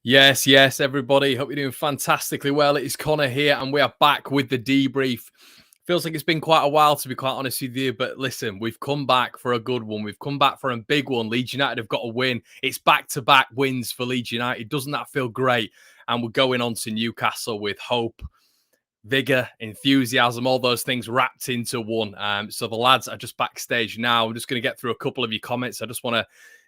Yes, everybody. Hope you're doing fantastically well. It is Connor here, and we are back with the debrief. Feels like it's been quite a while, to be quite honest with you. But listen, we've come back for a good one. We've come back for a big one. Leeds United have got a win. It's back-to-back wins for Leeds United. Doesn't that feel great? And we're going on to Newcastle with hope, vigor, enthusiasm, all those things wrapped into one. So the lads are just backstage now. I'm just going to get through a couple of your comments. I just want to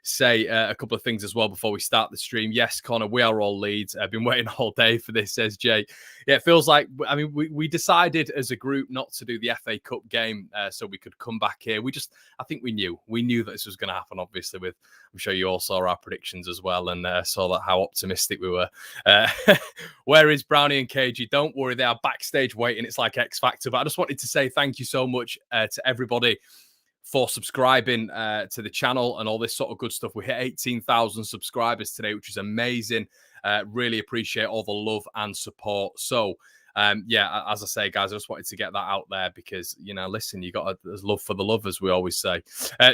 say a couple of things as well before we start the stream. Yes, Connor, we are all Leeds. I've been waiting all day for this, says Jay. Yeah, it feels like, I mean, we decided as a group not to do the FA Cup game so we could come back here. I think we knew that this was going to happen, obviously, I'm sure you all saw our predictions as well and saw that how optimistic we were. Where is Brownie and KG? Don't worry, they are backstage waiting. It's like X Factor. But I just wanted to say thank you so much to everybody for subscribing to the channel and all this sort of good stuff. We hit 18,000 subscribers today, which is amazing. Really appreciate all the love and support. So, yeah, as I say, guys, I just wanted to get that out there because, listen, there's love for the love, as we always say.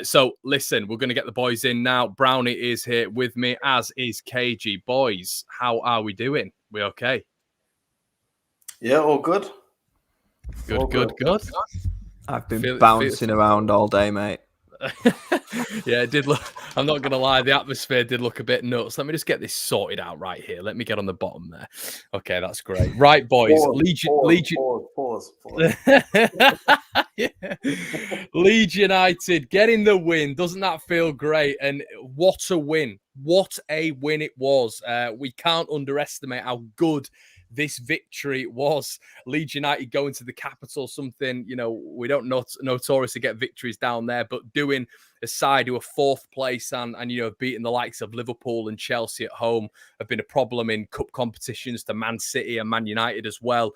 So, listen, we're going to get the boys in now. Brownie is here with me, as is KG. Boys, how are we doing? We okay? Yeah, all good. Good. I've been bouncing around all day, mate. Yeah, it did look. I'm not going to lie, the atmosphere did look a bit nuts. Let me just get this sorted out right here. Let me get on the bottom there. Okay, that's great. Right, boys. Pause. Yeah. Leeds United getting the win. Doesn't that feel great? And what a win. What a win it was. We can't underestimate how good this victory was. Leeds United going to the capital, something, we don't notoriously get victories down there, but doing a side who are fourth place and beating the likes of Liverpool and Chelsea at home have been a problem in cup competitions to Man City and Man United as well.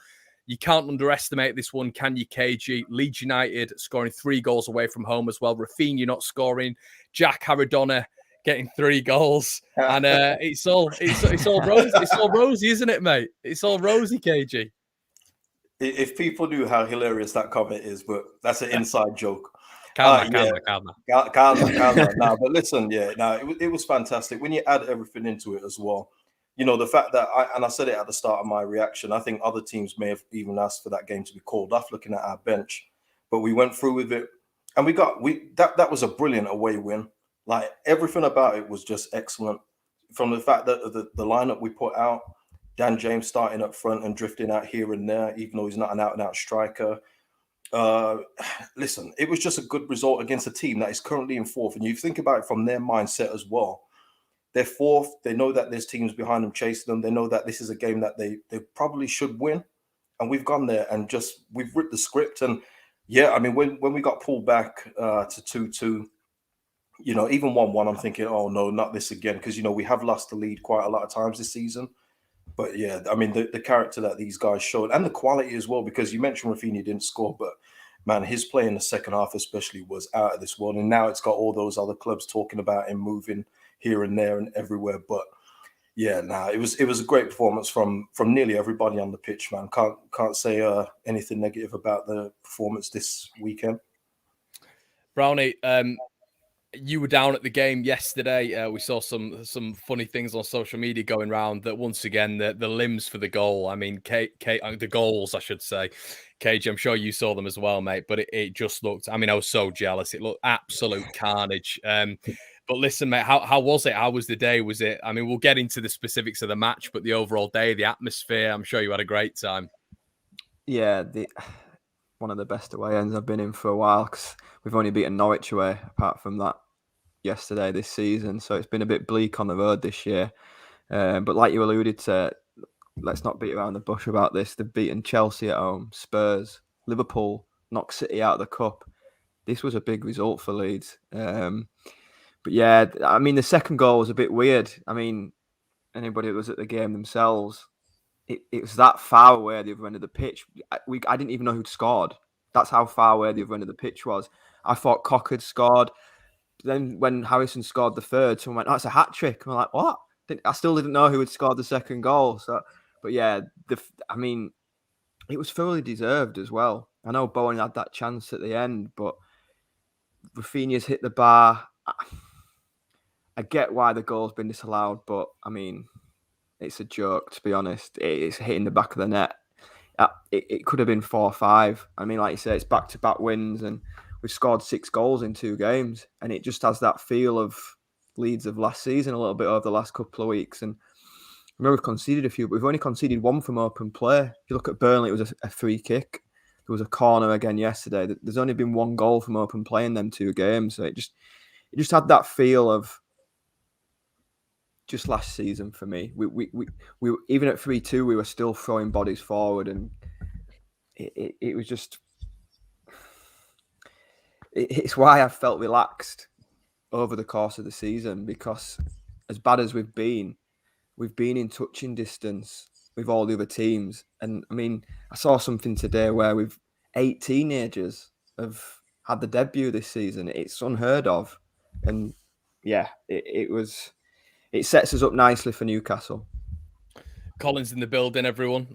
You can't underestimate this one, can you, KG? Leeds United scoring 3 goals away from home as well. Rafinha not scoring. Jack Maradona getting 3 goals, and it's all rosy. It's all rosy, isn't it, mate? It's all rosy, KG. If people knew how hilarious that comment is, but that's an inside joke. Calma. No, but listen, it was fantastic when you add everything into it as well. The fact that I said it at the start of my reaction, I think other teams may have even asked for that game to be called off, looking at our bench, but we went through with it, and that was a brilliant away win. Like, everything about it was just excellent. From the fact that the lineup we put out, Dan James starting up front and drifting out here and there, even though he's not an out-and-out striker. Listen, it was just a good result against a team that is currently in fourth. And you think about it from their mindset as well. They're fourth. They know that there's teams behind them chasing them. They know that this is a game that they probably should win. And we've gone there and we've ripped the script. And yeah, I mean, when we got pulled back to 2-2, even 1-1, I'm thinking, oh no, not this again. Because, we have lost the lead quite a lot of times this season. But yeah, I mean, the character that these guys showed and the quality as well, because you mentioned Rafinha didn't score, but man, his play in the second half especially was out of this world. And now it's got all those other clubs talking about him moving here and there and everywhere. But yeah, it was a great performance from nearly everybody on the pitch, man. Can't say anything negative about the performance this weekend. Brownie, you were down at the game yesterday. We saw some funny things on social media going around that once again, the limbs for the goal. I mean, the goals, I should say. KG, I'm sure you saw them as well, mate. But it just looked, I mean, I was so jealous. It looked absolute carnage. But listen, mate, how was it? How was the day? Was it, I mean, we'll get into the specifics of the match, but the overall day, the atmosphere, I'm sure you had a great time. Yeah, one of the best away ends I've been in for a while, because we've only beaten Norwich away apart from that yesterday this season, so it's been a bit bleak on the road this year. But like you alluded to, let's not beat around the bush about this. They've beaten Chelsea at home, Spurs, Liverpool, knocked City out of the cup. This was a big result for Leeds. But yeah, I mean, the second goal was a bit weird. I mean, anybody that was at the game themselves, it was that far away at the other end of the pitch. I didn't even know who'd scored. That's how far away the other end of the pitch was. I thought Koch had scored. Then when Harrison scored the third, someone went, "Oh, it's a hat trick." And I'm like, "What?" I still didn't know who had scored the second goal. So, but yeah, I mean, it was fully deserved as well. I know Bowen had that chance at the end, but Rafinha's hit the bar. I get why the goal's been disallowed, but I mean, it's a joke, to be honest. It's hitting the back of the net. It could have been 4-5. I mean, like you say, it's back-to-back wins, and we've scored 6 goals in 2 games, and it just has that feel of Leeds of last season a little bit over the last couple of weeks. And I remember we've conceded a few, but we've only conceded 1 from open play. If you look at Burnley, it was a free kick. There was a corner again yesterday. There's only been 1 goal from open play in them 2 games, so it just had that feel of just last season for me. We even at 3-2, we were still throwing bodies forward, and it was just. It's why I felt relaxed over the course of the season, because as bad as we've been in touching distance with all the other teams. And I mean, I saw something today where we've 8 teenagers have had the debut this season. It's unheard of, and yeah, it sets us up nicely for Newcastle. Colin's in the building, everyone.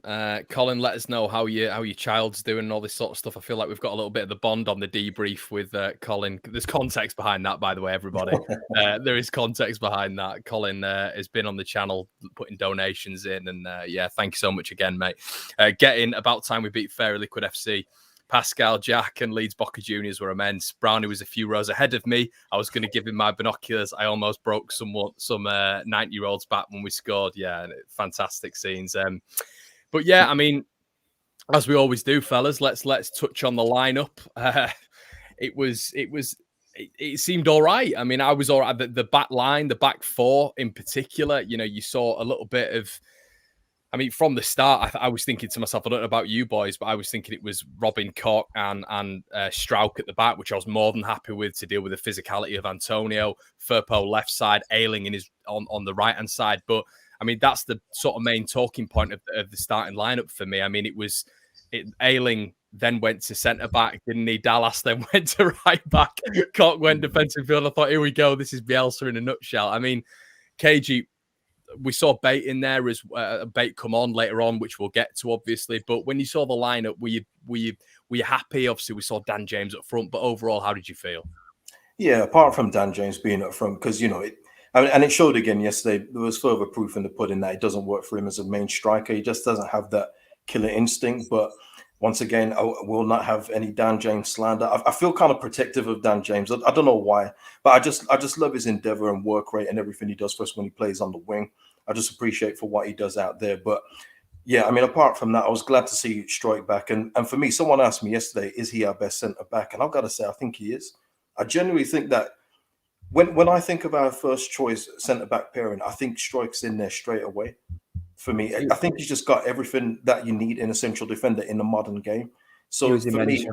Colin, let us know how your child's doing and all this sort of stuff. I feel like we've got a little bit of the bond on the debrief with Colin. There's context behind that, by the way, everybody. There is context behind that. Colin has been on the channel putting donations in, and yeah, thank you so much again, mate. Getting about time we beat Fair Liquid FC. Pascal, Jack, and Leeds Boca Juniors were immense. Brownie was a few rows ahead of me. I was going to give him my binoculars. I almost broke some 90-year-olds back when we scored. Yeah, fantastic scenes. But yeah, I mean, as we always do, fellas, let's touch on the lineup. It seemed all right. I mean, I was all right. The back line, the back 4 in particular, you know, you saw a little bit of. I mean, from the start, I was thinking to myself, I don't know about you boys, but I was thinking it was Robin Koch and Struijk at the back, which I was more than happy with to deal with the physicality of Antonio. Firpo left side, Ayling on the right-hand side. But, I mean, that's the sort of main talking point of the starting lineup for me. I mean, Ayling then went to centre-back, didn't he? Dallas then went to right-back. Koch went defensive field. I thought, here we go. This is Bielsa in a nutshell. I mean, KG... We saw Bate in there as Bate come on later on, which we'll get to obviously. But when you saw the lineup, were you happy? Obviously, we saw Dan James up front, but overall, how did you feel? Yeah, apart from Dan James being up front, because and it showed again yesterday. There was further proof in the pudding that it doesn't work for him as a main striker. He just doesn't have that killer instinct. But once again, I will not have any Dan James slander. I feel kind of protective of Dan James. I don't know why, but I just love his endeavor and work rate and everything he does for us when he plays on the wing. I just appreciate for what he does out there. But yeah, I mean, apart from that, I was glad to see Struijk back. And for me, someone asked me yesterday, is he our best centre back? And I've got to say, I think he is. I genuinely think that when I think of our first choice centre back pairing, I think Struijk's in there straight away. For me, I think he's just got everything that you need in a central defender in the modern game. So for me,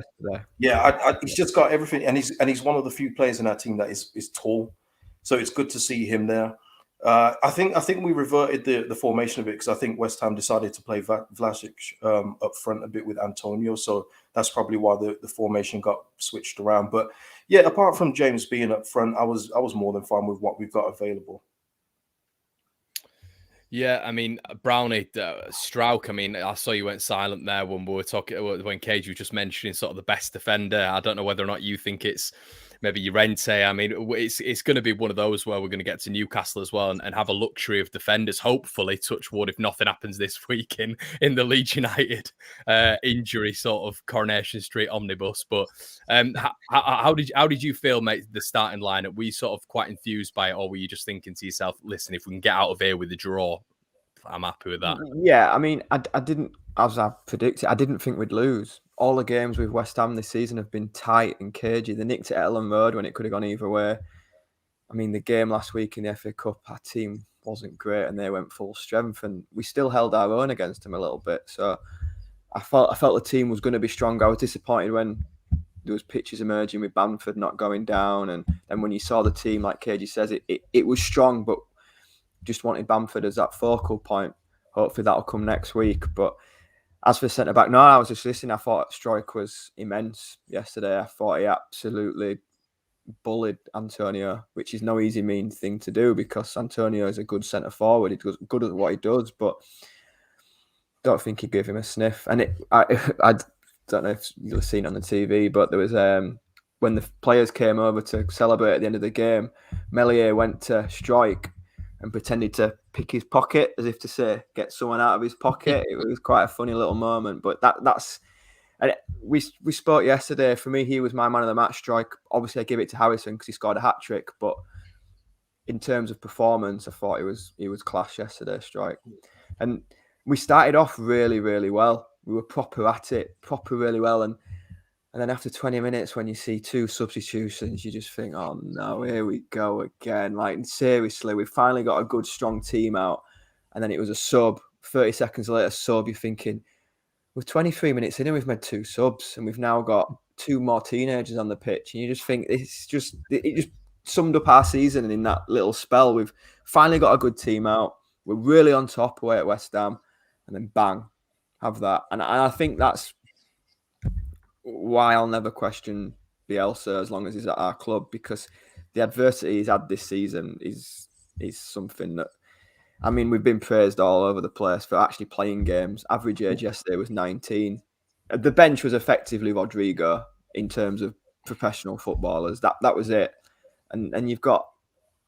yeah, he's just got everything, and he's one of the few players in our team that is tall. So it's good to see him there. I think we reverted the formation a bit because I think West Ham decided to play Vlasic up front a bit with Antonio, so that's probably why the formation got switched around. But yeah, apart from James being up front, I was more than fine with what we've got available. Yeah, I mean, Brownie, Struijk, I mean, I saw you went silent there when we were talking, when Cage was just mentioning sort of the best defender. I don't know whether or not you think it's maybe Llorente. I mean, it's going to be one of those where we're going to get to Newcastle as well and have a luxury of defenders, hopefully, touch wood, if nothing happens this week in the Leeds United injury sort of Coronation Street omnibus. But how did you feel, mate, the starting lineup? Were you sort of quite enthused by it, or were you just thinking to yourself, listen, if we can get out of here with a draw, I'm happy with that? Yeah, I mean, I didn't, as I predicted, I didn't think we'd lose. All the games with West Ham this season have been tight and cagey. They nicked it at Ellen Road when it could have gone either way. I mean, the game last week in the FA Cup, our team wasn't great and they went full strength, and we still held our own against them a little bit. So I felt the team was going to be stronger. I was disappointed when there was pictures emerging with Bamford not going down, and then when you saw the team, like KG says, it was strong, but just wanted Bamford as that focal point. Hopefully that'll come next week. But as for centre back, no, I was just listening. I thought Struijk was immense yesterday. I thought he absolutely bullied Antonio, which is no easy mean thing to do because Antonio is a good centre forward. He's good at what he does, but don't think he gave him a sniff. And I don't know if you've seen it on the TV, but there was when the players came over to celebrate at the end of the game, Meslier went to Struijk and pretended to pick his pocket as if to say, get someone out of his pocket. It was quite a funny little moment. But that's... And we spoke yesterday. For me, he was my man of the match, Struijk. Obviously, I give it to Harrison because he scored a hat-trick. But in terms of performance, I thought he was class yesterday, Struijk. And we started off really, really well. We were proper at it, really well. And then after 20 minutes, when you see 2 substitutions, you just think, oh no, here we go again. Like, seriously, we finally got a good, strong team out. And then it was a sub. 30 seconds later, sub. You're thinking, we're 23 minutes in and we've made 2 subs. And we've now got 2 more teenagers on the pitch. And you just think, it just summed up our season. And in that little spell, we've finally got a good team out. We're really on top away at West Ham. And then bang, have that. And I think that's why I'll never question Bielsa as long as he's at our club, because the adversity he's had this season is something that, I mean, we've been praised all over the place for actually playing games. Average age yesterday was 19. The bench was effectively Rodrigo in terms of professional footballers. That was it. And you've got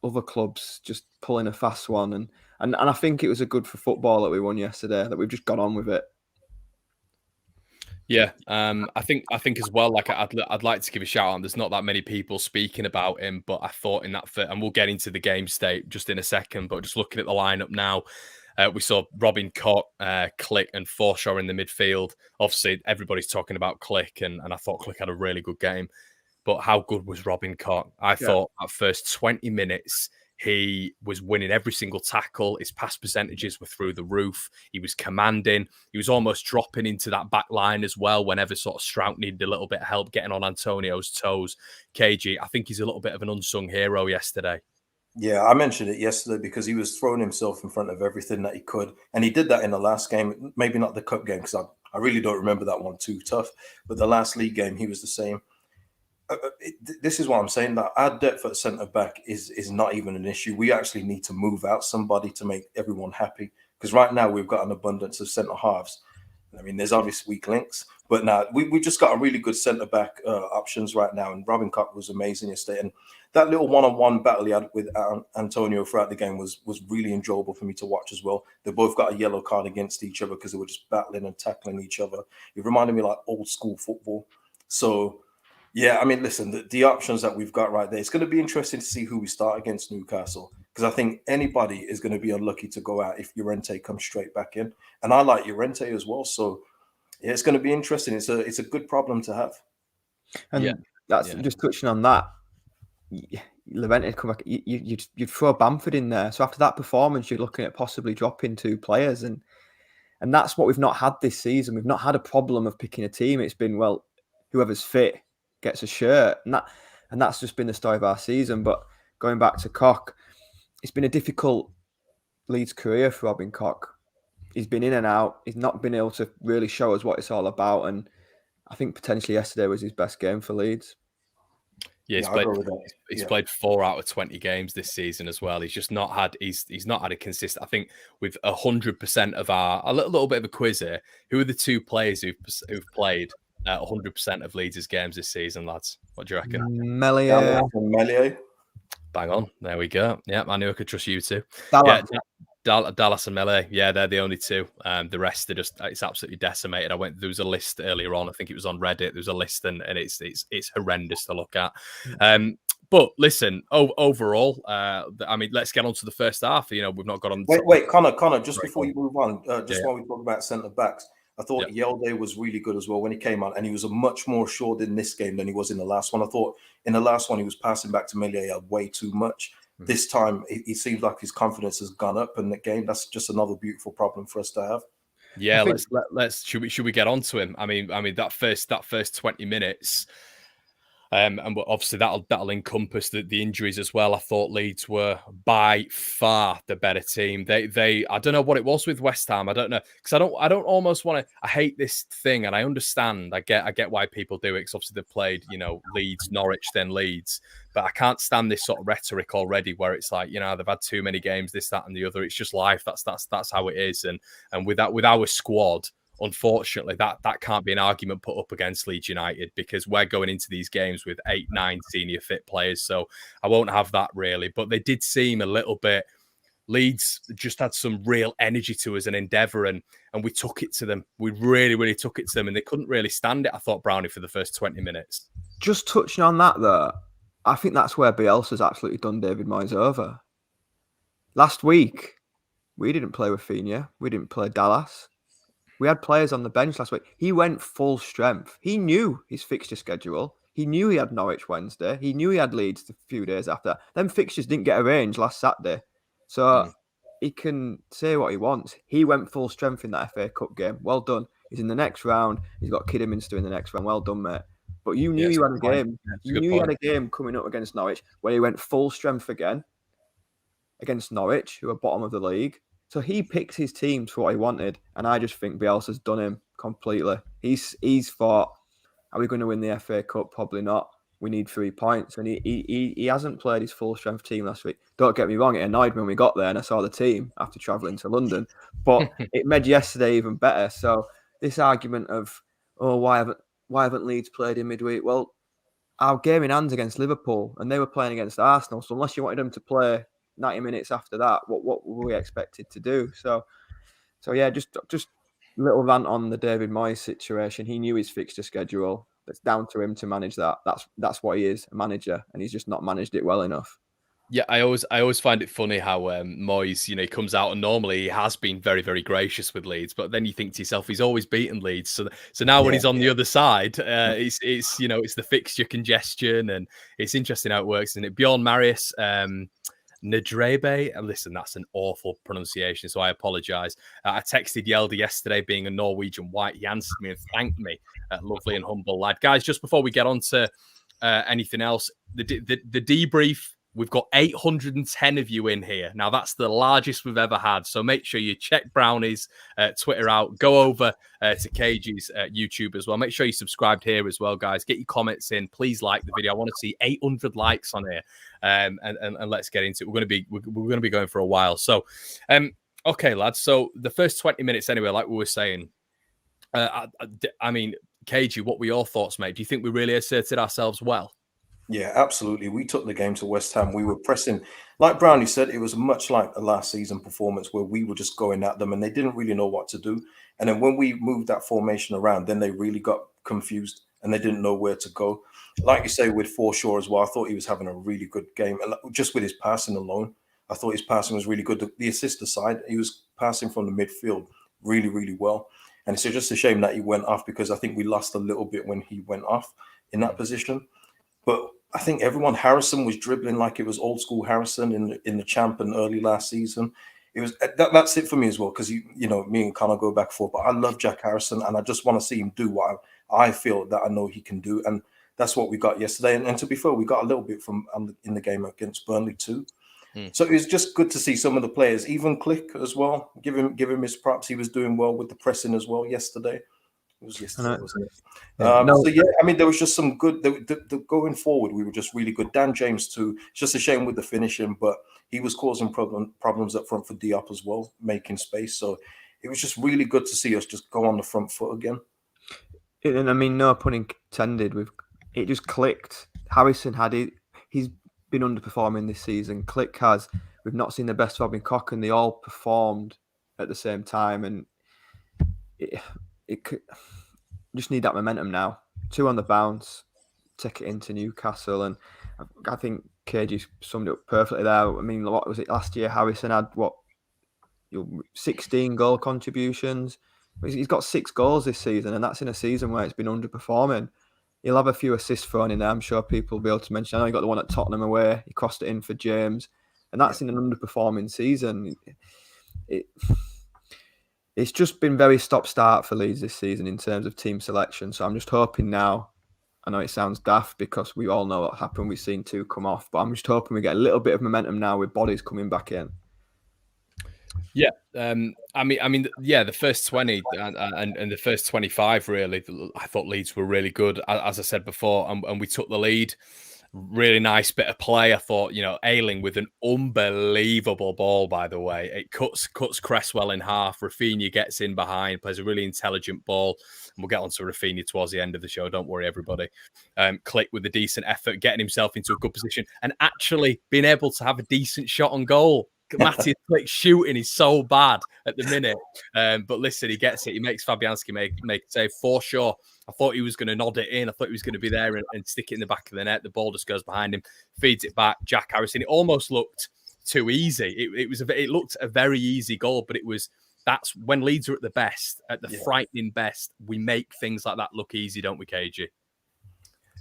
other clubs just pulling a fast one. And I think it was a good for football that we won yesterday, that we've just gone on with it. Yeah, I think as well. Like, I'd like to give a shout out. There's not that many people speaking about him, but I thought in that fit, and we'll get into the game state just in a second. But just looking at the lineup now, we saw Robin Koch, Click, and Forshaw in the midfield. Obviously, everybody's talking about Click, and I thought Click had a really good game. But how good was Robin Koch? I thought at first 20 minutes. He was winning every single tackle. His pass percentages were through the roof. He was commanding. He was almost dropping into that back line as well whenever sort of Struijk needed a little bit of help getting on Antonio's toes. KG, I think he's a little bit of an unsung hero yesterday. Yeah, I mentioned it yesterday because he was throwing himself in front of everything that he could. And he did that in the last game. Maybe not the cup game, because I really don't remember that one too tough. But the last league game, he was the same. This is what I'm saying, that our depth at centre-back is not even an issue. We actually need to move out somebody to make everyone happy, because right now we've got an abundance of centre-halves. I mean, there's obviously weak links, but now we just got a really good centre-back options right now, and Robin Koch was amazing yesterday. And that little one-on-one battle he had with Antonio throughout the game was really enjoyable for me to watch as well. They both got a yellow card against each other because they were just battling and tackling each other. It reminded me like old-school football. So... yeah, I mean, listen, the options that we've got right there, it's going to be interesting to see who we start against Newcastle, because I think anybody is going to be unlucky to go out if Llorente comes straight back in. And I like Llorente as well. So, yeah, it's going to be interesting. It's a good problem to have. And just touching on that, Llorente come back, you'd throw Bamford in there. So after that performance, you're looking at possibly dropping 2 players. And that's what we've not had this season. We've not had a problem of picking a team. It's been, well, whoever's fit gets a shirt, and that's just been the story of our season. But going back to Koch, it's been a difficult Leeds career for Robin Koch. He's been in and out. He's not been able to really show us what it's all about, and I think potentially yesterday was his best game for Leeds. Yeah, he's played 4 out of 20 games this season as well. He's just not had he's not had a consistent. I think with 100% of a little bit of a quiz here. Who are the 2 players who've played 100% of Leeds' games this season, lads? What do you reckon? Melia. Bang on. There we go. Yeah, I knew I could trust you too. Dallas and Melee. Yeah, they're the only 2. The rest are just, it's absolutely decimated. There was a list earlier on. I think it was on Reddit. There was a list and it's horrendous to look at. But listen, overall, I mean, let's get on to the first half. You know, we've not got on. Wait, Connor, just before you move on, while we talk about centre backs, I thought Yelde was really good as well when he came on, and he was much more assured in this game than he was in the last one. I thought in the last one he was passing back to Melia way too much. This time it seems like his confidence has gone up in the game. That's just another beautiful problem for us to have. Yeah, let's should we get on to him? I mean that first 20 minutes. And obviously that'll encompass the injuries as well. I thought Leeds were by far the better team. They I don't know what it was with West Ham. I don't know, because I don't almost want to. I hate this thing, and I understand. I get why people do it, because obviously they've played, you know, Leeds, Norwich, then Leeds. But I can't stand this sort of rhetoric already, where it's like, you know, they've had too many games, this, that, and the other. It's just life. That's how it is. And with our squad, unfortunately, that can't be an argument put up against Leeds United, because we're going into these games with 8-9 senior fit players. So I won't have that really. But they did seem a little bit Leeds just had some real energy to us and endeavour, and we took it to them. We really, really took it to them, and they couldn't really stand it, I thought, Brownie, for the first 20 minutes. Just touching on that, though, I think that's where Bielsa's absolutely done David Moyes over. Last week, we didn't play Rafinha. We didn't play Dallas. We had players on the bench last week. He went full strength. He knew his fixture schedule. He knew he had Norwich Wednesday. He knew he had Leeds a few days after. Them fixtures didn't get arranged last Saturday. So he can say what he wants. He went full strength in that FA Cup game. Well done. He's in the next round. He's got Kidderminster in the next round. Well done, mate. But you knew you had a game. You knew you had a game coming up against Norwich where he went full strength again against Norwich, who are bottom of the league. So he picks his teams for what he wanted, and I just think Bielsa's done him completely. He's thought, are we going to win the FA Cup? Probably not. We need 3 points, and he hasn't played his full strength team last week. Don't get me wrong, it annoyed me when we got there and I saw the team after travelling to London, but it made yesterday even better. So this argument of, oh, why haven't Leeds played in midweek? Well, our game in hands against Liverpool, and they were playing against Arsenal. So unless you wanted them to play 90 minutes after that, what were we expected to do? So yeah, just little rant on the David Moyes situation. He knew his fixture schedule. It's down to him to manage that. That's what he is, a manager, and he's just not managed it well enough. Yeah, I always find it funny how Moyes, he comes out and normally he has been very, very gracious with Leeds, but then you think to yourself, he's always beaten Leeds. So now when he's on the other side, it's the fixture congestion, and it's interesting how it works, isn't it? Bjorn Marius, Nadrebe, and listen, that's an awful pronunciation, so I apologise. I texted Yelda yesterday, being a Norwegian white. He answered me and thanked me. Lovely and humble lad. Guys, just before we get on to anything else, the debrief, we've got 810 of you in here. Now, that's the largest we've ever had, so make sure you check Brownie's Twitter out. Go over to KG's YouTube as well. Make sure you subscribed here as well, guys. Get your comments in. Please like the video. I want to see 800 likes on here. And let's get into it. We're going to be going for a while. So, okay, lads. So the first 20 minutes, anyway, like we were saying. I mean, KG, what were your thoughts, mate? Do you think we really asserted ourselves well? Yeah, absolutely. We took the game to West Ham. We were pressing, like Brownie said, it was much like the last season performance where we were just going at them and they didn't really know what to do. And then when we moved that formation around, then they really got confused and they didn't know where to go. Like you say, with Forshaw as well, I thought he was having a really good game. And just with his passing alone, I thought his passing was really good. The assist aside, he was passing from the midfield really, really well. And it's just a shame that he went off, because I think we lost a little bit when he went off in that position. But I think Harrison was dribbling like it was old school Harrison in the champ and early last season. It was that's it for me as well, because me and Connor go back and forth. But I love Jack Harrison, and I just want to see him do what I feel that I know he can do, and that's what we got yesterday. And to be fair, we got a little bit from in the game against Burnley too. So it was just good to see some of the players, even Click as well. Give him his props. He was doing well with the pressing as well yesterday. It was yesterday, wasn't it? So yeah, I mean, there was just some good. Going forward, we were just really good. Dan James too. It's just a shame with the finishing, but he was causing problems up front for Diop as well, making space. So it was just really good to see us just go on the front foot again. And I mean, no pun intended. It just clicked. Harrison had it. He's been underperforming this season. Click has. We've not seen the best of Robin Koch, and they all performed at the same time, and it could just need that momentum now. 2 on the bounce, take it into Newcastle, and I think KG summed it up perfectly there. I mean, what was it last year? Harrison had 16 goal contributions. He's got 6 goals this season, and that's in a season where it's been underperforming. He'll have a few assists thrown in there. I'm sure people will be able to mention. I know he got the one at Tottenham away. He crossed it in for James, and that's in an underperforming season. It's just been very stop-start for Leeds this season in terms of team selection. So I'm just hoping now, I know it sounds daft because we all know what happened. We've seen 2 come off, but I'm just hoping we get a little bit of momentum now with bodies coming back in. Yeah, I mean, the first 20 and the first 25, really, I thought Leeds were really good, as I said before, and we took the lead. Really nice bit of play. I thought, Ayling with an unbelievable ball, by the way. It cuts Cresswell in half. Rafinha gets in behind, plays a really intelligent ball. And we'll get on to Rafinha towards the end of the show. Don't worry, everybody. Click with a decent effort, getting himself into a good position and actually being able to have a decent shot on goal. Matty Flick shooting is so bad at the minute. But listen, he gets it. He makes Fabianski make a save for sure. I thought he was going to nod it in. I thought he was going to be there and stick it in the back of the net. The ball just goes behind him, feeds it back. Jack Harrison. It almost looked too easy. It looked a very easy goal, but that's when Leeds are at the best, at the frightening best. We make things like that look easy, don't we, KG?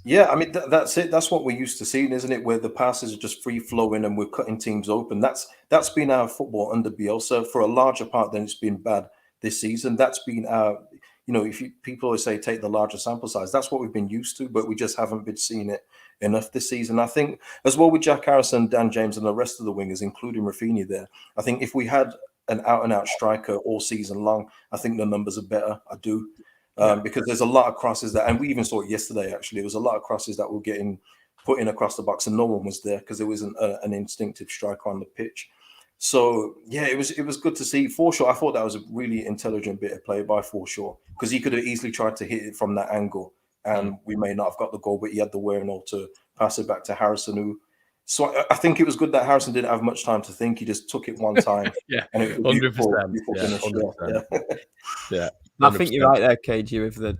Yeah, I mean, that's it. That's what we're used to seeing, isn't it? Where the passes are just free flowing and we're cutting teams open. That's been our football under Bielsa for a larger part than it's been bad this season. That's been our, people always say take the larger sample size. That's what we've been used to, but we just haven't been seeing it enough this season. I think as well with Jack Harrison, Dan James, and the rest of the wingers, including Rafinha there, I think if we had an out-and-out striker all season long, I think the numbers are better. I do. Because there's a lot of crosses that, and we even saw it yesterday, actually, there was a lot of crosses that were getting put in across the box and no one was there because there wasn't an instinctive striker on the pitch. So, yeah, it was good to see. Forshaw, I thought that was a really intelligent bit of play by Forshaw because he could have easily tried to hit it from that angle and we may not have got the goal, but he had the wherewithal to pass it back to Harrison, so I think it was good that Harrison didn't have much time to think. He just took it one time. And it was 100%. Yeah. I think you're right there, KG, with the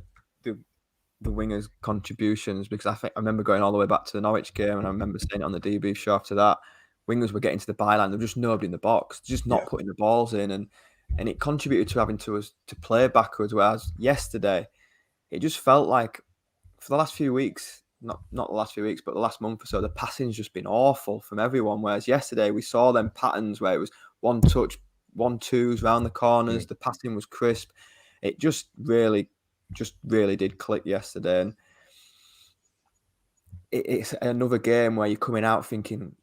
wingers' contributions, because I remember going all the way back to the Norwich game, and I remember saying it on the debrief show after that, wingers were getting to the byline, there was just nobody in the box, just not putting the balls in, and it contributed to having to play backwards. Whereas yesterday, it just felt like for the last few weeks, not the last few weeks, but the last month or so, the passing's just been awful from everyone. Whereas yesterday we saw them patterns where it was one touch, 1-2s round the corners, the passing was crisp. It just really did click yesterday. And it's another game where you're coming out thinking,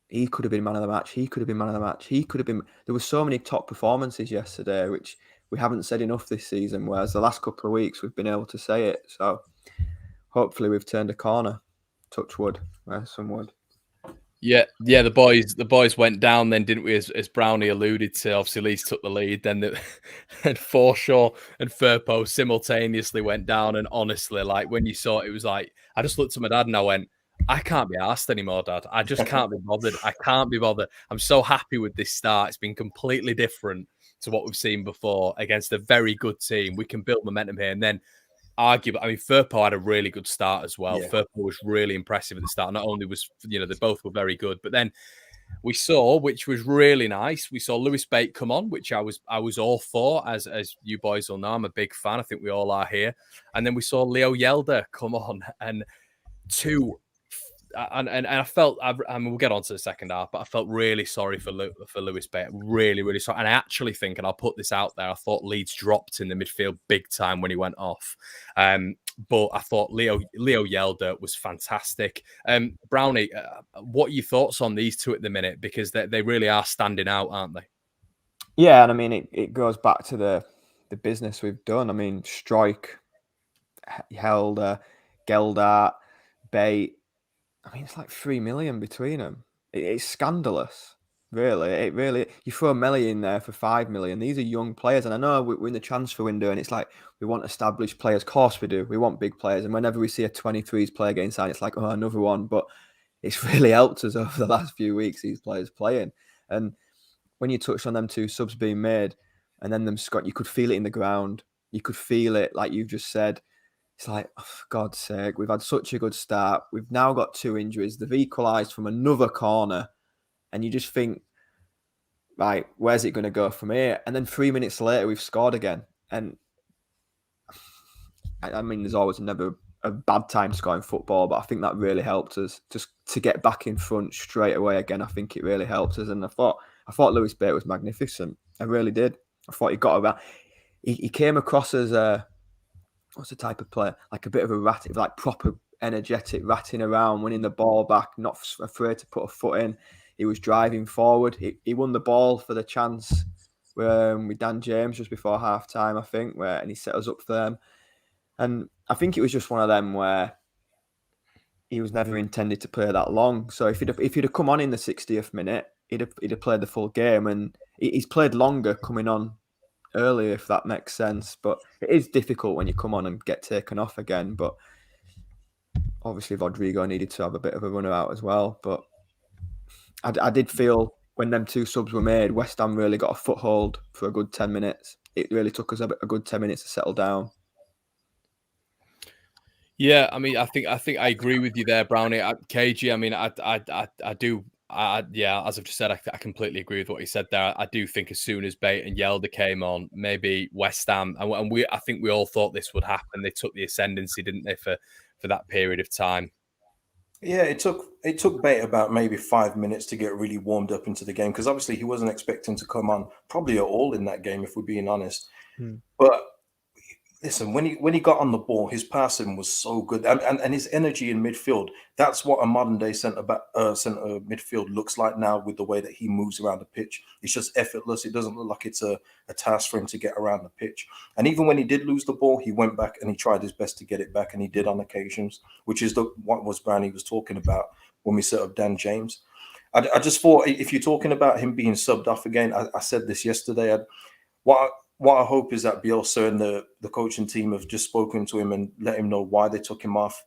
he could have been man of the match. He could have been man of the match. He could have been. There were so many top performances yesterday, which we haven't said enough this season. Whereas the last couple of weeks we've been able to say it. So hopefully we've turned a corner. Touch wood. Some wood. Yeah. The boys went down then, didn't we? As Brownie alluded to, obviously Leeds took the lead. Then and Forshaw and Firpo simultaneously went down. And honestly, like when you saw it, it was like I just looked at my dad and I went, I can't be arsed anymore, Dad. I just can't be bothered. I can't be bothered. I'm so happy with this start. It's been completely different to what we've seen before against a very good team. We can build momentum here. And then Firpo had a really good start as well. Firpo was really impressive at the start. Not only was, they both were very good, but then we saw, which was really nice, we saw Lewis Bate come on, which I was all for, as you boys will know. I'm a big fan. I think we all are here. And then we saw Leo Yelder come on and I felt, we'll get on to the second half, but I felt really sorry for Lewis Bate. Really, really sorry. And I actually think, and I'll put this out there, I thought Leeds dropped in the midfield big time when he went off. But I thought Leo Yelder was fantastic. Brownie, what are your thoughts on these two at the minute? Because they really are standing out, aren't they? Yeah, and I mean, it goes back to the business we've done. I mean, Struijk, Yelder, Geldart, Bate. I mean, it's like 3 million between them. It's scandalous, really. It really. You throw Melly in there for 5 million. These are young players, and I know we're in the transfer window, and it's like we want established players. Of course we do. We want big players, and whenever we see a 23s player getting signed, it's like, oh, another one. But it's really helped us over the last few weeks. These players playing, and when you touched on them two subs being made, and then them Scott, you could feel it in the ground. You could feel it, like you just said. It's like, oh, for God's sake, we've had such a good start. We've now got 2 injuries. They've equalised from another corner. And you just think, right, where's it going to go from here? And then 3 minutes later, we've scored again. And I mean, there's always never a bad time scoring football, but I think that really helped us just to get back in front straight away again. I think it really helped us. And I thought Lewis Bate was magnificent. I really did. I thought he got around. He came across as what's the type of player? Like a bit of a rat, like proper energetic, ratting around, winning the ball back, not afraid to put a foot in. He was driving forward. He won the ball for the chance with Dan James just before half time, I think, and he set us up for them. And I think it was just one of them where he was never intended to play that long. So if he'd have come on in the 60th minute, he'd have played the full game. And he's played longer coming on earlier, if that makes sense. But it is difficult when you come on and get taken off again. But obviously Rodrigo needed to have a bit of a runner out as well. But I did feel when them 2 subs were made, West Ham really got a foothold for a good 10 minutes. It really took us a good 10 minutes to settle down. Yeah, I mean, I think I agree with you there, Brownie. KG, I mean, I do. Yeah, as I've just said, I completely agree with what you said there. I do think as soon as Bate and Yelder came on, maybe West Ham, and I think we all thought this would happen. They took the ascendancy, didn't they, for that period of time? Yeah, it took Bate about maybe 5 minutes to get really warmed up into the game, because obviously he wasn't expecting to come on probably at all in that game, if we're being honest. But listen, when he got on the ball, his passing was so good, and his energy in midfield. That's what a modern day centre midfield looks like now, with the way that he moves around the pitch. It's just effortless. It doesn't look like it's a task for him to get around the pitch. And even when he did lose the ball, he went back and he tried his best to get it back, and he did on occasions, which is what was Brownie was talking about when we set up Dan James. I just thought, if you're talking about him being subbed off again, I said this yesterday. What I hope is that Bielsa and the coaching team have just spoken to him and let him know why they took him off.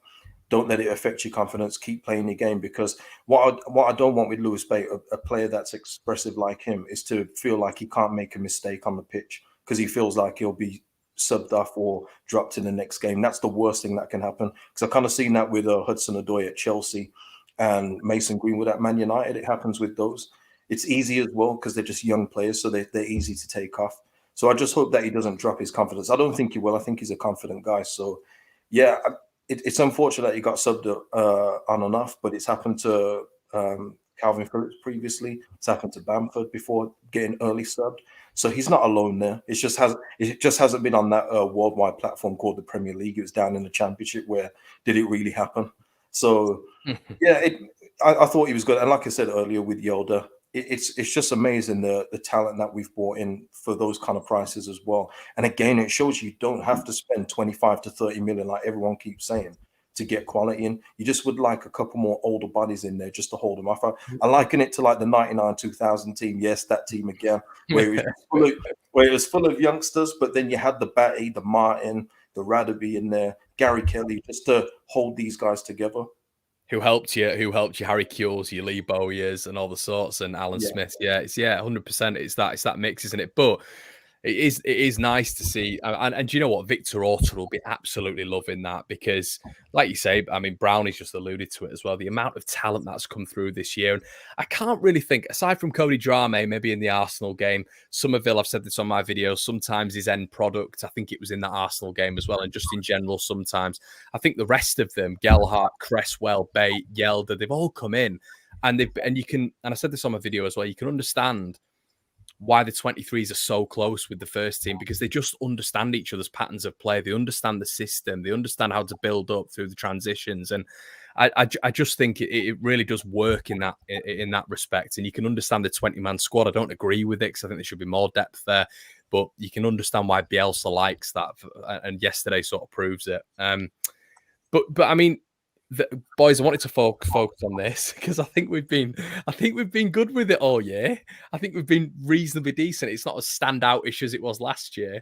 Don't let it affect your confidence. Keep playing your game, because what I don't want with Lewis Bate, a player that's expressive like him, is to feel like he can't make a mistake on the pitch because he feels like he'll be subbed off or dropped in the next game. That's the worst thing that can happen, because I've kind of seen that with Hudson-Odoi at Chelsea and Mason Greenwood at Man United. It happens with those. It's easy as well because they're just young players, so they're easy to take off. So I just hope that he doesn't drop his confidence. I don't think he will. I think he's a confident guy. So, yeah, it's unfortunate that he got subbed on and off, but it's happened to Calvin Phillips previously. It's happened to Bamford before getting early subbed. So he's not alone there. It just hasn't been on that worldwide platform called the Premier League. It was down in the Championship where did it really happen? So, yeah, I thought he was good. And like I said earlier with Yelder, it's just amazing the talent that we've brought in for those kind of prices as well. And again, it shows you don't have to spend 25 to 30 million like everyone keeps saying to get quality in. You just would like a couple more older bodies in there just to hold them off. I liken it to like the 99-2000 team. Yes, that team again, where it was full of youngsters, but then you had the Batty, the Martin, the Radaby in there, Gary Kelly, just to hold these guys together. Who helped you? Harry Kewells, your Lee Bowyers, and all the sorts, and Alan Smith. Yeah, it's 100%. It's that mix, isn't it? But it is nice to see, and do you know what? Victor Orta will be absolutely loving that, because, like you say, I mean, Brownie's just alluded to it as well. The amount of talent that's come through this year, and I can't really think, aside from Cody Drame, maybe in the Arsenal game, Somerville. I've said this on my videos. Sometimes his end product, I think it was in that Arsenal game as well, and just in general, sometimes I think the rest of them, Gelhardt, Cresswell, Bate, Yelder, they've all come in, and you can, and I said this on my video as well. You can understand why the 23s are so close with the first team, because they just understand each other's patterns of play. They understand the system. They understand how to build up through the transitions. And I just think it really does work in that respect. And you can understand the 20-man squad. I don't agree with it, because I think there should be more depth there. But you can understand why Bielsa likes that. And yesterday sort of proves it. But I mean, boys, I wanted to focus on this because I think we've been good with it all year. I think we've been reasonably decent. It's not as standout-ish as it was last year.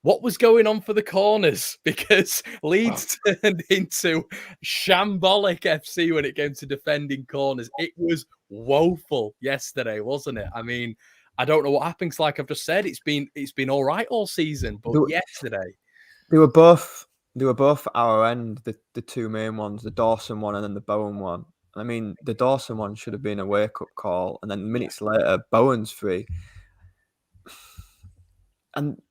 What was going on for the corners? Because Leeds turned into shambolic FC when it came to defending corners. It was woeful yesterday, wasn't it? I mean, I don't know what happened. Like I've just said, it's been all right all season, but yesterday they were both our end, the two main ones, the Dawson one and then the Bowen one. I mean, the Dawson one should have been a wake-up call, and then minutes later, Bowen's free. And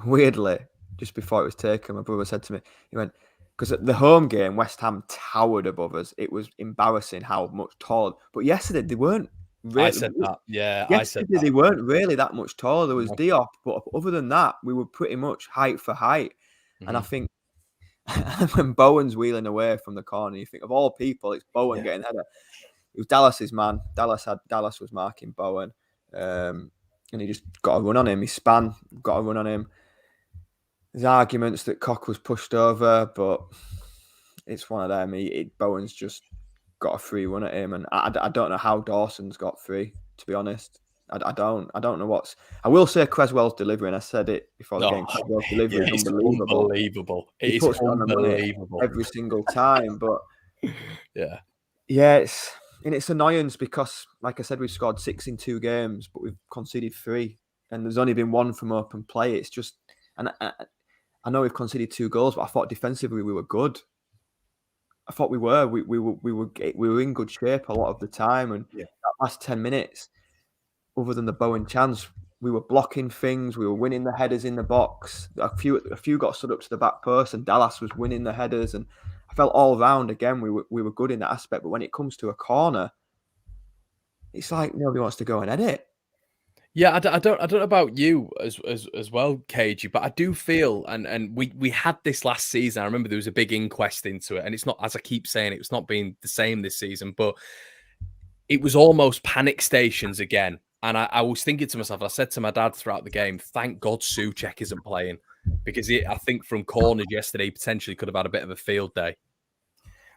weirdly, just before it was taken, my brother said to me, he went, because at the home game, West Ham towered above us. It was embarrassing how much taller. But yesterday, they weren't really. I said that. Yeah, yesterday, I said that. They weren't really that much taller. There was Diop, but other than that, we were pretty much height for height. Mm-hmm. And I think when Bowen's wheeling away from the corner, you think of all people, it's Bowen getting header. It was Dallas's man. Dallas was marking Bowen, and he just got a run on him. He got a run on him. There's arguments that Koch was pushed over, but it's one of them. Bowen's just got a free run at him, and I don't know how Dawson's got free, to be honest. I don't know I will say Cresswell's delivery, and I said it before the game. Cresswell's delivery is unbelievable. It is unbelievable every single time. But yeah, And it's annoyance because, like I said, we've scored 6 in 2 games, but we've conceded 3. And there's only been 1 from open play. It's just... And I know we've conceded 2 goals, but I thought defensively we were good. I thought we were. We were in good shape a lot of the time. And that last 10 minutes, other than the Bowen chance, we were blocking things. We were winning the headers in the box. A few got stood up to the back post, and Dallas was winning the headers. And I felt all round again we were good in that aspect. But when it comes to a corner, it's like nobody wants to go and edit. Yeah, I don't know about you as well, KG, but I do feel, and we had this last season. I remember there was a big inquest into it, and it's not, as I keep saying, it's not been the same this season, but it was almost panic stations again. And I was thinking to myself, I said to my dad throughout the game, thank God Struijk isn't playing, because I think from corners yesterday, he potentially could have had a bit of a field day.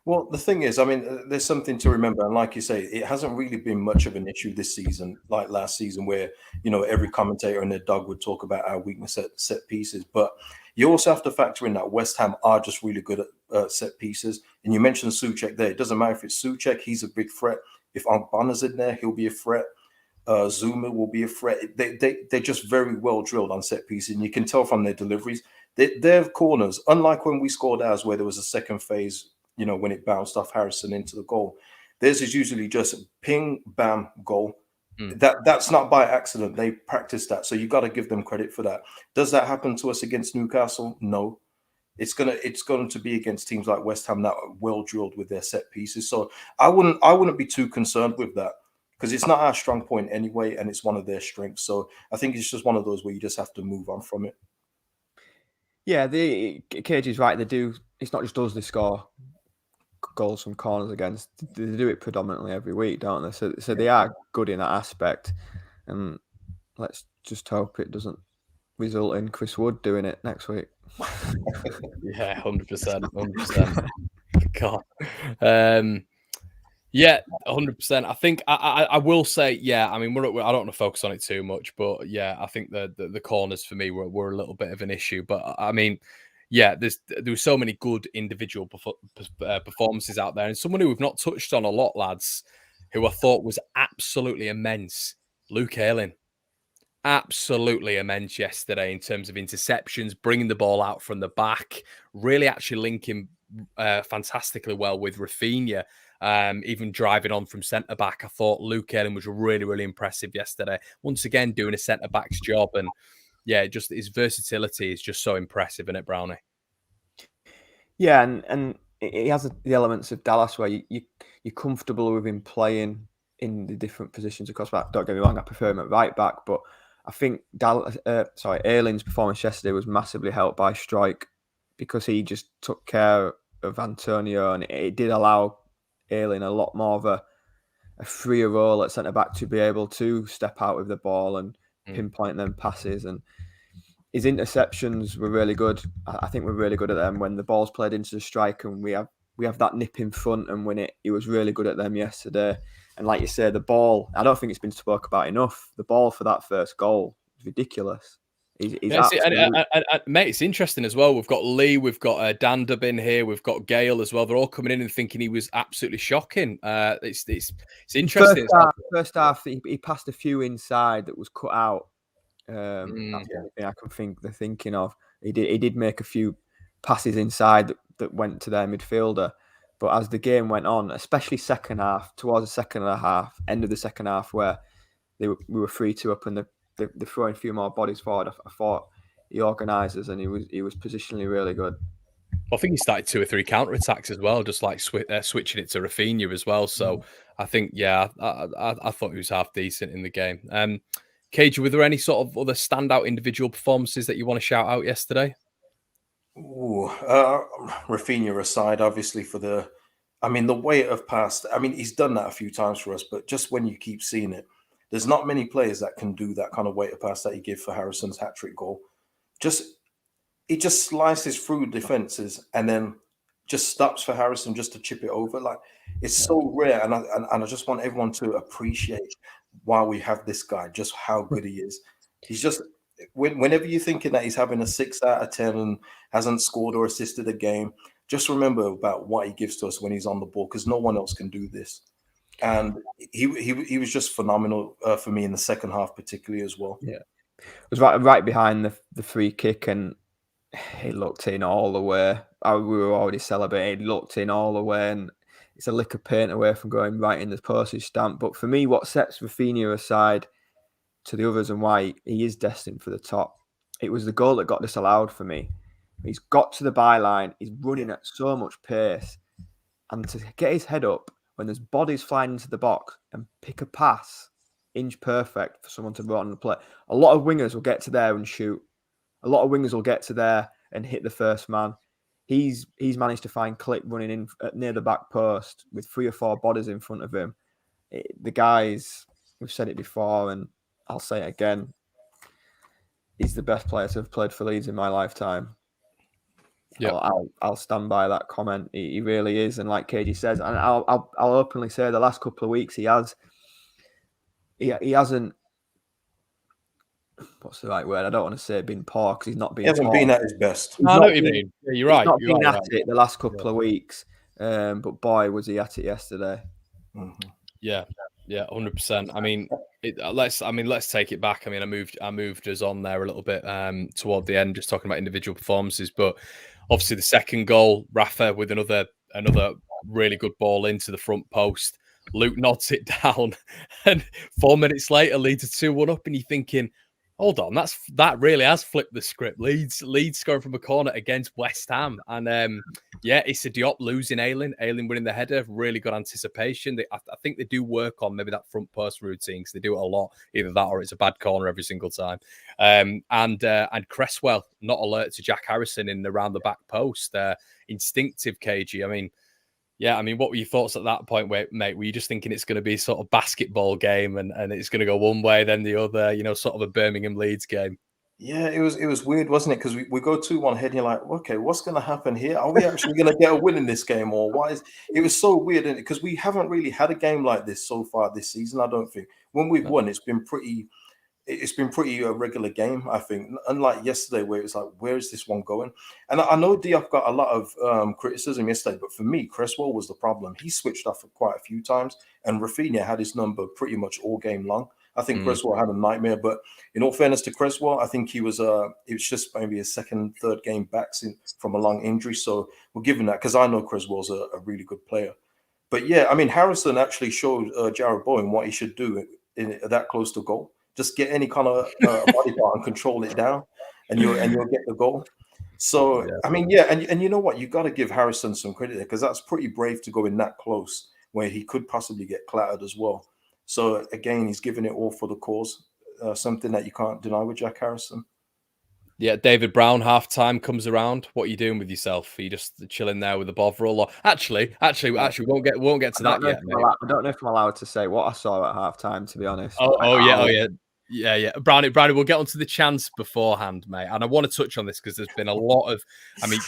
Well, the thing is, I mean, there's something to remember. And like you say, it hasn't really been much of an issue this season, like last season, where, every commentator and their dog would talk about our weakness at set pieces. But you also have to factor in that West Ham are just really good at set pieces. And you mentioned Struijk there. It doesn't matter if it's Struijk, he's a big threat. If Bonner's in there, he'll be a threat. Zuma will be a threat. They're just very well drilled on set pieces. And you can tell from their deliveries. Their corners, unlike when we scored ours, where there was a second phase, when it bounced off Harrison into the goal. Theirs is usually just ping, bam, goal. That's not by accident. They practiced that. So you got to give them credit for that. Does that happen to us against Newcastle? No. It's going to be against teams like West Ham that are well drilled with their set pieces. So I wouldn't be too concerned with that, because it's not our strong point anyway, and it's one of their strengths. So I think it's just one of those where you just have to move on from it. Yeah, the KG is right. They do. It's not just us they score goals from corners against. They do it predominantly every week, don't they? So they are good in that aspect, and let's just hope it doesn't result in Chris Wood doing it next week. Yeah, 100%. God. Yeah, 100%. I think I will say, yeah. I mean, I don't want to focus on it too much, but yeah, I think the corners for me were a little bit of an issue. But I mean, yeah, there were so many good individual performances out there, and someone who we've not touched on a lot, lads, who I thought was absolutely immense, Luke Ayling. Absolutely immense yesterday in terms of interceptions, bringing the ball out from the back, really actually linking fantastically well with Rafinha, even driving on from centre-back. I thought Luke Ayling was really, really impressive yesterday. Once again, doing a centre-back's job, and yeah, just his versatility is just so impressive, isn't it, Brownie? Yeah, and he has the elements of Dallas where you're comfortable with him playing in the different positions across back. Don't get me wrong, I prefer him at right back, but I think Ayling's performance yesterday was massively helped by Struijk, because he just took care of Antonio, and it did allow Ayling a lot more of a freer role at centre back to be able to step out with the ball and pinpoint them passes. And his interceptions were really good. I think we're really good at them when the ball's played into the strike and we have that nip in front and win it. He was really good at them yesterday. And like you say, the ball, I don't think it's been spoke about enough. The ball for that first goal is ridiculous. Mate, it's interesting as well. We've got Lee, we've got Dandub in here, we've got Gale as well. They're all coming in and thinking he was absolutely shocking. It's interesting. First half, he passed a few inside that was cut out. That's the only thing I can think they're thinking of. He did make a few passes inside that went to their midfielder. But as the game went on, especially second half, towards the second half, end of the second half, where we were 3-2 up and they're throwing a few more bodies forward, I thought he organises and he was positionally really good. I think he started 2 or 3 counter-attacks as well, just like switching it to Rafinha as well. So I think, yeah, I thought he was half decent in the game. Cage, were there any sort of other standout individual performances that you want to shout out yesterday? Rafinha aside, obviously, the weight of pass. I mean, he's done that a few times for us, but just when you keep seeing it, there's not many players that can do that kind of weight of pass that he gave for Harrison's hat-trick goal. He just slices through defenses and then just stops for Harrison just to chip it over. Like, it's so rare, and I just want everyone to appreciate why we have this guy, just how good he is. He's just, whenever you're thinking that he's having a 6 out of 10 and hasn't scored or assisted a game, just remember about what he gives to us when he's on the ball, because no one else can do this. and he was just phenomenal for me in the second half, particularly as well. Yeah, it was right behind the free kick, and he looked in all the way. We were already celebrating. He looked in all the way, and it's a lick of paint away from going right in the postage stamp. But for me, what sets Rafinha aside to the others and why he is destined for the top, it was the goal that got disallowed for me. He's got to the byline. He's running at so much pace, and to get his head up when there's bodies flying into the box and pick a pass inch perfect for someone to run on the play. A lot of wingers will get to there and shoot. A lot of wingers will get to there and hit the first man. He's managed to find Click running in near the back post with 3 or 4 bodies in front of him. The guys, we've said it before, and I'll say it again, he's the best player to have played for Leeds in my lifetime. Yeah, I'll stand by that comment. He really is, and like KG says, and I'll openly say the last couple of weeks he hasn't. What's the right word? I don't want to say been poor because he's not been. He hasn't been at his best. I know what you mean. Yeah, you're right. He's not been at it the last couple of weeks, but boy, was he at it yesterday. Mm-hmm. Yeah, 100%. I mean, let's take it back. I mean, I moved us on there a little bit toward the end, just talking about individual performances. But obviously, the second goal, Rafa with another really good ball into the front post. Luke nods it down, and 4 minutes later, Leeds are 2-1 up, and you're thinking, hold on, that really has flipped the script. Leeds scoring from a corner against West Ham, and Issa Diop losing Ayling winning the header. Really good anticipation. I think they do work on maybe that front post routine because they do it a lot. Either that or it's a bad corner every single time. And Cresswell not alert to Jack Harrison in around the back post. Instinctive KG. I mean, what were your thoughts at that point, mate? Were you just thinking it's going to be sort of basketball game and it's going to go one way, then the other, sort of a Birmingham Leeds game? Yeah, it was weird, wasn't it? Because we go 2-1 ahead and you're like, okay, what's going to happen here? Are we actually going to get a win in this game? Or why it was so weird, because we haven't really had a game like this so far this season, I don't think. When we've won, it's been pretty a regular game, I think. Unlike yesterday, where it's like, where is this one going? And I know Diop got a lot of criticism yesterday, but for me, Cresswell was the problem. He switched off quite a few times, and Rafinha had his number pretty much all game long. I think Cresswell had a nightmare, but in all fairness to Cresswell, I think it was just maybe his second, third game back from a long injury. So we're giving that, because I know Cresswell's a really good player. But yeah, I mean, Harrison actually showed Jarrod Bowen what he should do in that close to goal. Just get any kind of body part and control it down, and you'll get the goal. So yeah. I mean, and you know what? You got to give Harrison some credit there, because that's pretty brave to go in that close where he could possibly get clattered as well. So again, he's giving it all for the cause. Something that you can't deny with Jack Harrison. Yeah, David Brown halftime comes around. What are you doing with yourself? Are you just chilling there with the Bovril? Or actually, won't get to that yet. I don't know if I'm allowed to say what I saw at halftime, to be honest. Yeah. Brownie, we'll get onto the chance beforehand, mate. And I want to touch on this because there's been a lot of, I mean,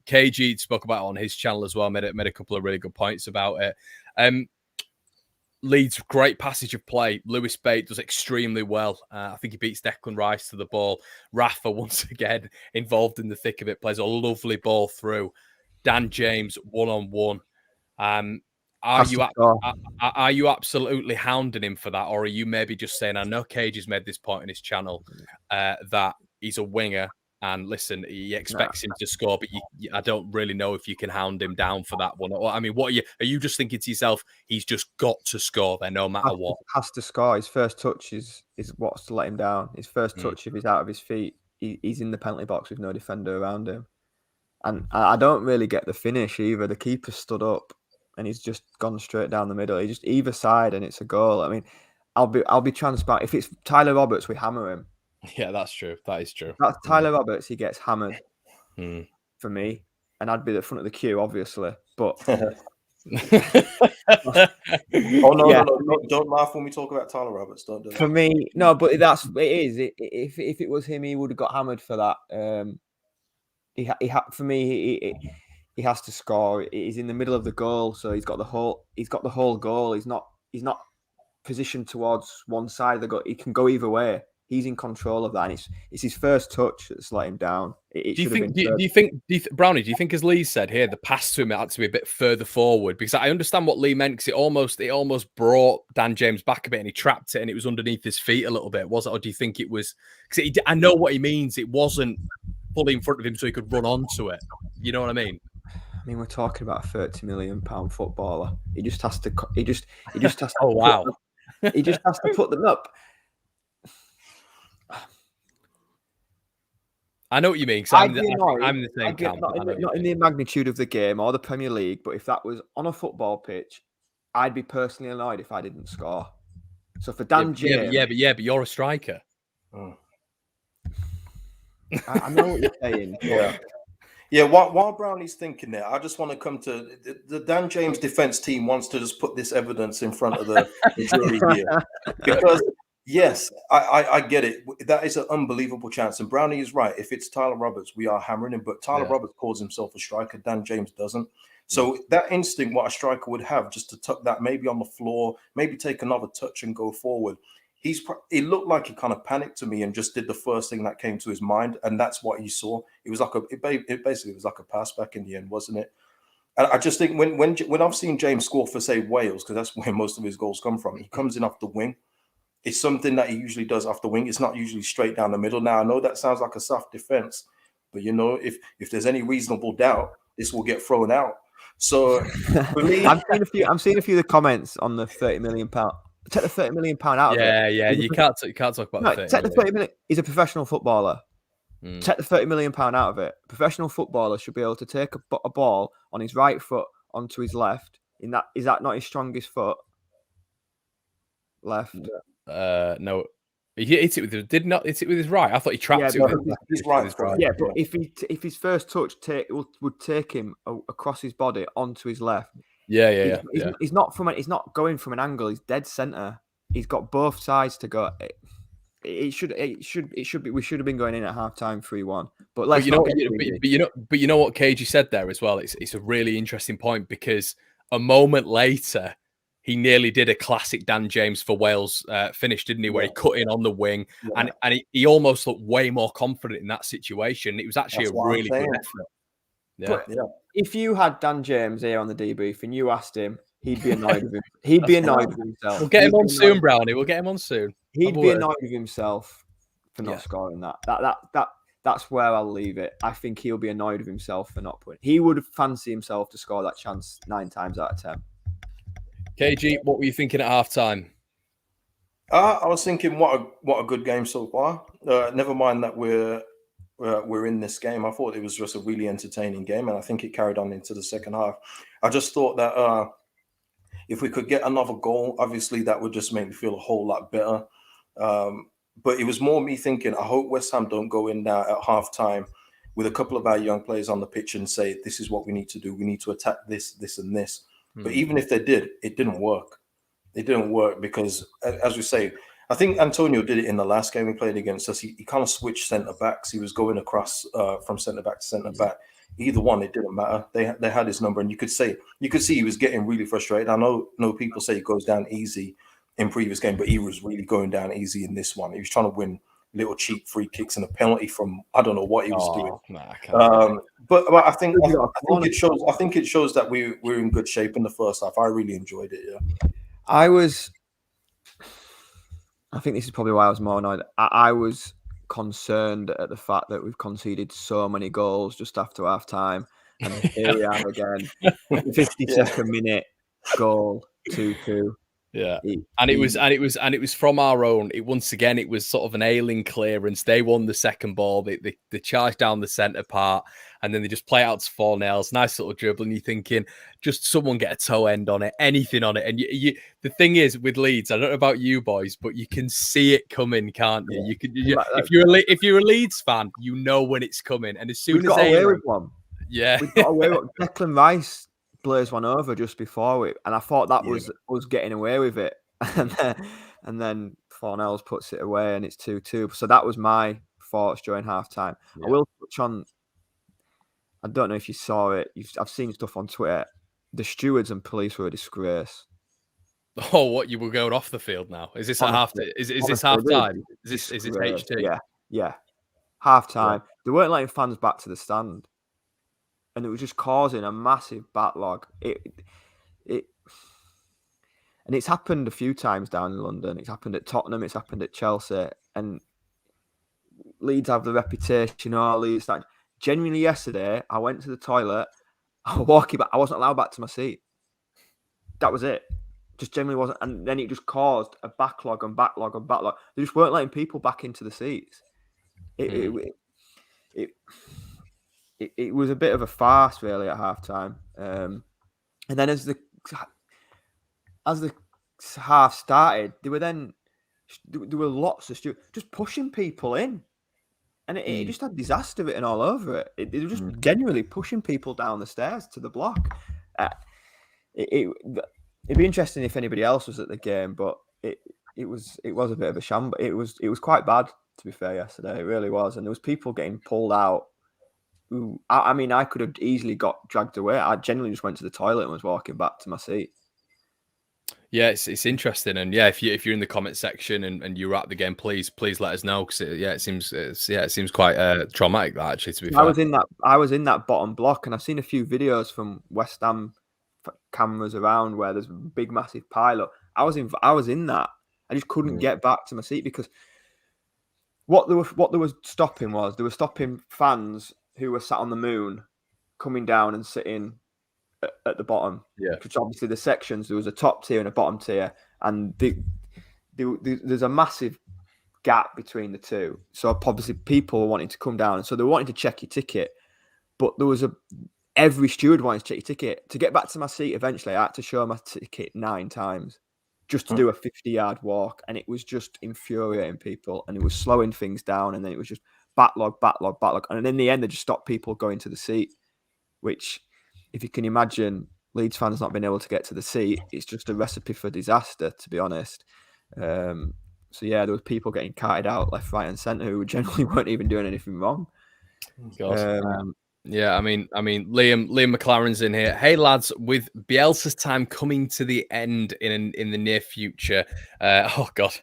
KG spoke about it on his channel as well, made a couple of really good points about it. Leeds, great passage of play. Lewis Bate does extremely well. I think he beats Declan Rice to the ball. Rafa, once again, involved in the thick of it, plays a lovely ball through. Dan James, one-on-one. Are you absolutely hounding him for that? Or are you maybe just saying, I know Cage has made this point in his channel, that he's a winger, and listen, he expects him to score, but I don't really know if you can hound him down for that one. I mean, are you just thinking to yourself, he's just got to score there no matter what? Has to score. His first touch is what's to let him down. His first touch, if he's out of his feet, he's in the penalty box with no defender around him. And I don't really get the finish either. The keeper stood up and he's just gone straight down the middle. He just either side and it's a goal. I mean, I'll be transparent. If it's Tyler Roberts, we hammer him. Yeah, that's true. That is true. That's Tyler Roberts. He gets hammered for me, and I'd be at the front of the queue, obviously. But no, don't laugh when we talk about Tyler Roberts. Don't do that. For me, no, but it is. If it was him, he would have got hammered for that. For me, he has to score. He's in the middle of the goal, so he's got the whole goal. He's not positioned towards one side of the goal. He can go either way. He's in control of that, and it's his first touch that's let him down. It Do you should have think? been. Do you think, Brownie? Do you think, as Lee said here, the pass to him had to be a bit further forward? Because I understand what Lee meant, because it almost brought Dan James back a bit, and he trapped it, and it was underneath his feet a little bit, was it? Or do you think it was? Because I know what he means. It wasn't fully in front of him, so he could run onto it. You know what I mean? I mean, we're talking about a £30 million footballer. He just has to. He just has to. Oh wow! He just has to put them up. I know what you mean. Because I'm in the same camp. Not in the magnitude of the game or the Premier League, but if that was on a football pitch, I'd be personally annoyed if I didn't score. So for Dan James, but you're a striker. Oh. I know what you're saying. Yeah. While Brownie's thinking there, I just want to come to the Dan James defense team wants to just put this evidence in front of the jury here, because. Yes, I get it. That is an unbelievable chance. And Brownie is right. If it's Tyler Roberts, we are hammering him. But Tyler Roberts calls himself a striker. Dan James doesn't. So that instinct, what a striker would have, just to tuck that maybe on the floor, maybe take another touch and go forward. It looked like he kind of panicked to me and just did the first thing that came to his mind. And that's what he saw. It was like it basically was like a pass back in the end, wasn't it? And I just think when I've seen James score for, say, Wales, because that's where most of his goals come from, he comes in off the wing. It's something that he usually does off the wing. It's not usually straight down the middle. Now, I know that sounds like a soft defense, but if there's any reasonable doubt, this will get thrown out. So for me, I'm seeing a few of the comments on the £30 million. Take the £30 million out of it. Yeah. You can't talk about take the £30 million. He's a professional footballer. Take the £30 million out of it. A professional footballer should be able to take a ball on his right foot onto his left. Is that not his strongest foot? Left. No, he hit it with his right. I thought he trapped it with his right. Yeah, but if his first touch would take him across his body onto his left. Yeah. He's not going from an angle. He's dead center. He's got both sides to go. We should have been going in at halftime 3-1. But you know what KG said there as well. It's a really interesting point, because a moment later, he nearly did a classic Dan James for Wales finish, didn't he? Where he cut in on the wing, and he almost looked way more confident in that situation. It was actually a really good effort. Yeah. If you had Dan James here on the debrief and you asked him, he'd be annoyed with him. He'd be annoyed with himself. We'll get him on soon, Brownie. We'll get him on soon. He'd be annoyed with himself for not scoring that. That's where I'll leave it. I think he'll be annoyed with himself for not putting. He would fancy himself to score that chance 9 times out of 10. KG, what were you thinking at halftime? I was thinking, what a good game so far. Never mind that we're in this game. I thought it was just a really entertaining game, and I think it carried on into the second half. I just thought that if we could get another goal, obviously that would just make me feel a whole lot better. But it was more me thinking, I hope West Ham don't go in now at halftime with a couple of our young players on the pitch and say, this is what we need to do. We need to attack this, this, and this. But even if they did, it didn't work. It didn't work because, as we say, I think Antonio did it in the last game he played against us. He kind of switched centre-backs. He was going across from centre-back to centre-back. Either one, it didn't matter. They had his number, and you could see he was getting really frustrated. I know people say he goes down easy in previous game, but he was really going down easy in this one. He was trying to win little cheap free kicks and a penalty from I don't know what he was doing. But I think it shows. I think it shows that we're in good shape in the first half. I really enjoyed it. Yeah, I think this is probably why I was more annoyed. I was concerned at the fact that we've conceded so many goals just after half time, and here we are again, 52nd minute goal, 2-2. Yeah, and it was from our own. It was sort of an ailing clearance. They won the second ball. They charged down the centre part, and then they just play out to 4-0. Nice little dribble, and you're thinking, just someone get a toe end on it, anything on it. And you the thing is with Leeds, I don't know about you boys, but you can see it coming, can't you? You can. If you're a Leeds fan, you know when it's coming, and as soon we've as got away with one, we've got away with Declan Rice. Blazed one over just before it, and I thought that was us getting away with it, and then 4-0 puts it away, and it's 2-2. So that was my thoughts during halftime. I will touch on. I don't know if you saw it. I've seen stuff on Twitter. The stewards and police were a disgrace. Oh, what, you were going off the field now? Is this Honestly, is this honestly, half they were time? Is this disgrace. HT? Yeah. Half time. They weren't letting fans back to the stand, and it was just causing a massive backlog. And it's happened a few times down in London. It's happened at Tottenham. It's happened at Chelsea. And Leeds have the reputation. Oh, Leeds. Like, genuinely, yesterday, I went to the toilet. I was walking back. I wasn't allowed back to my seat. That was it. Just generally wasn't. And then it just caused a backlog and backlog and backlog. They just weren't letting people back into the seats. It was a bit of a farce, really, at halftime. And then as the half started, there were lots of stewards just pushing people in, and it just had disaster written all over it. It was just genuinely pushing people down the stairs to the block. It'd be interesting if anybody else was at the game, but it was a bit of a shambles. It was quite bad, to be fair, yesterday. It really was, and there was people getting pulled out. I mean, I could have easily got dragged away. I genuinely just went to the toilet and was walking back to my seat. Yeah, it's interesting, and yeah, if you're in the comment section and you're at the game, please let us know, because it seems quite traumatic, that, actually, to be fair. I was in that bottom block, and I've seen a few videos from West Ham cameras around where there's a big massive pile-up. I was in that. I just couldn't get back to my seat, because what they were stopping fans who were sat on the moon coming down and sitting at the bottom. Yeah, because obviously the sections, there was a top tier and a bottom tier, and there's a massive gap between the two. So obviously people were wanting to come down, and so they were wanting to check your ticket, but there was every steward wanted to check your ticket. To get back to my seat, eventually I had to show my ticket 9 times just to do a 50-yard walk, and it was just infuriating people, and it was slowing things down, and then it was just backlog, and in the end they just stopped people going to the seat, which, if you can imagine Leeds fans not being able to get to the seat, it's just a recipe for disaster, to be honest. So yeah, there was people getting carted out left, right, and centre who generally weren't even doing anything wrong. Yeah, I mean, Liam McLaren's in here. Hey lads, with Bielsa's time coming to the end in the near future, oh god,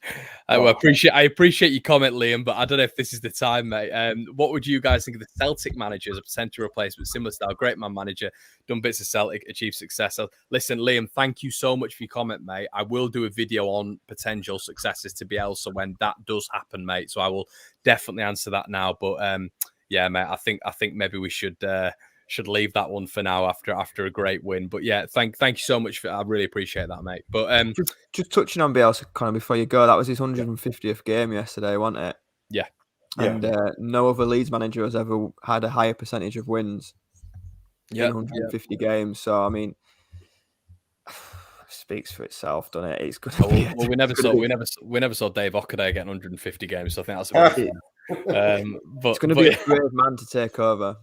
I appreciate your comment, Liam, but I don't know if this is the time, mate. What would you guys think of the Celtic manager as a potential replacement? Similar style, great man manager, done bits of Celtic, achieved success. So, listen, Liam, thank you so much for your comment, mate. I will do a video on potential successes to Bielsa when that does happen, mate. So I will definitely answer that now, but yeah, mate, I think maybe we should leave that one for now after a great win. But yeah, thank you so much I really appreciate that, mate. But just touching on Bielsa, Connor, before you go, that was his 150th game yesterday, wasn't it? Yeah. And no other Leeds manager has ever had a higher percentage of wins in 150 games. So I mean, speaks for itself, doesn't it? It's good. Well, we never saw Dave Ockaday getting 150 games, so I think that's a bit. But it's going to be a brave man to take over.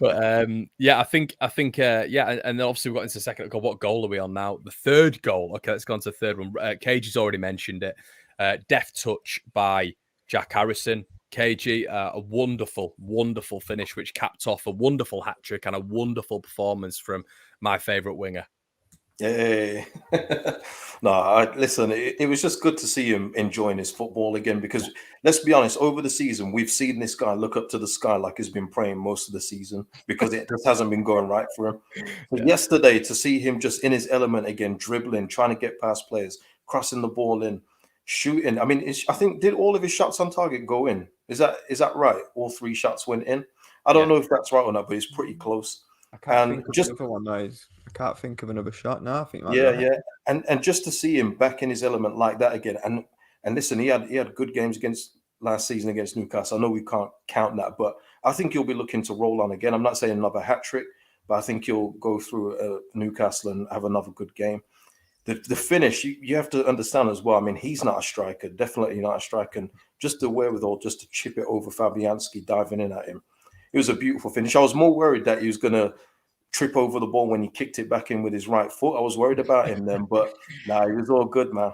But yeah, I think yeah, and then obviously we got into the second. What goal are we on now? The third goal. Okay, let's go on to the third one. Cage has already mentioned it. Deft touch by Jack Harrison. KG, a wonderful finish, which capped off a wonderful hat trick and a wonderful performance from my favourite winger. Yeah. No, listen, it was just good to see him enjoying his football again, because let's be honest, over the season, we've seen this guy look up to the sky like he's been praying most of the season, because it just hasn't been going right for him. But yesterday, to see him just in his element again, dribbling, trying to get past players, crossing the ball in, shooting. I mean, I think, did all of his shots on target go in? Is that right? All 3 shots went in? I don't know if that's right or not, but it's pretty close. I can't think of another one, though. I can't think of another shot now. I think that's right. Yeah. And just to see him back in his element like that again, and listen, he had good games against last season against Newcastle. I know we can't count that, but I think he'll be looking to roll on again. I'm not saying another hat trick, but I think he'll go through Newcastle and have another good game. The finish, you have to understand as well. I mean, he's not a striker, definitely not a striker. And just the wherewithal just to chip it over Fabianski, diving in at him. It was a beautiful finish. I was more worried that he was going to trip over the ball when he kicked it back in with his right foot. I was worried about him then, but nah, he was all good, man.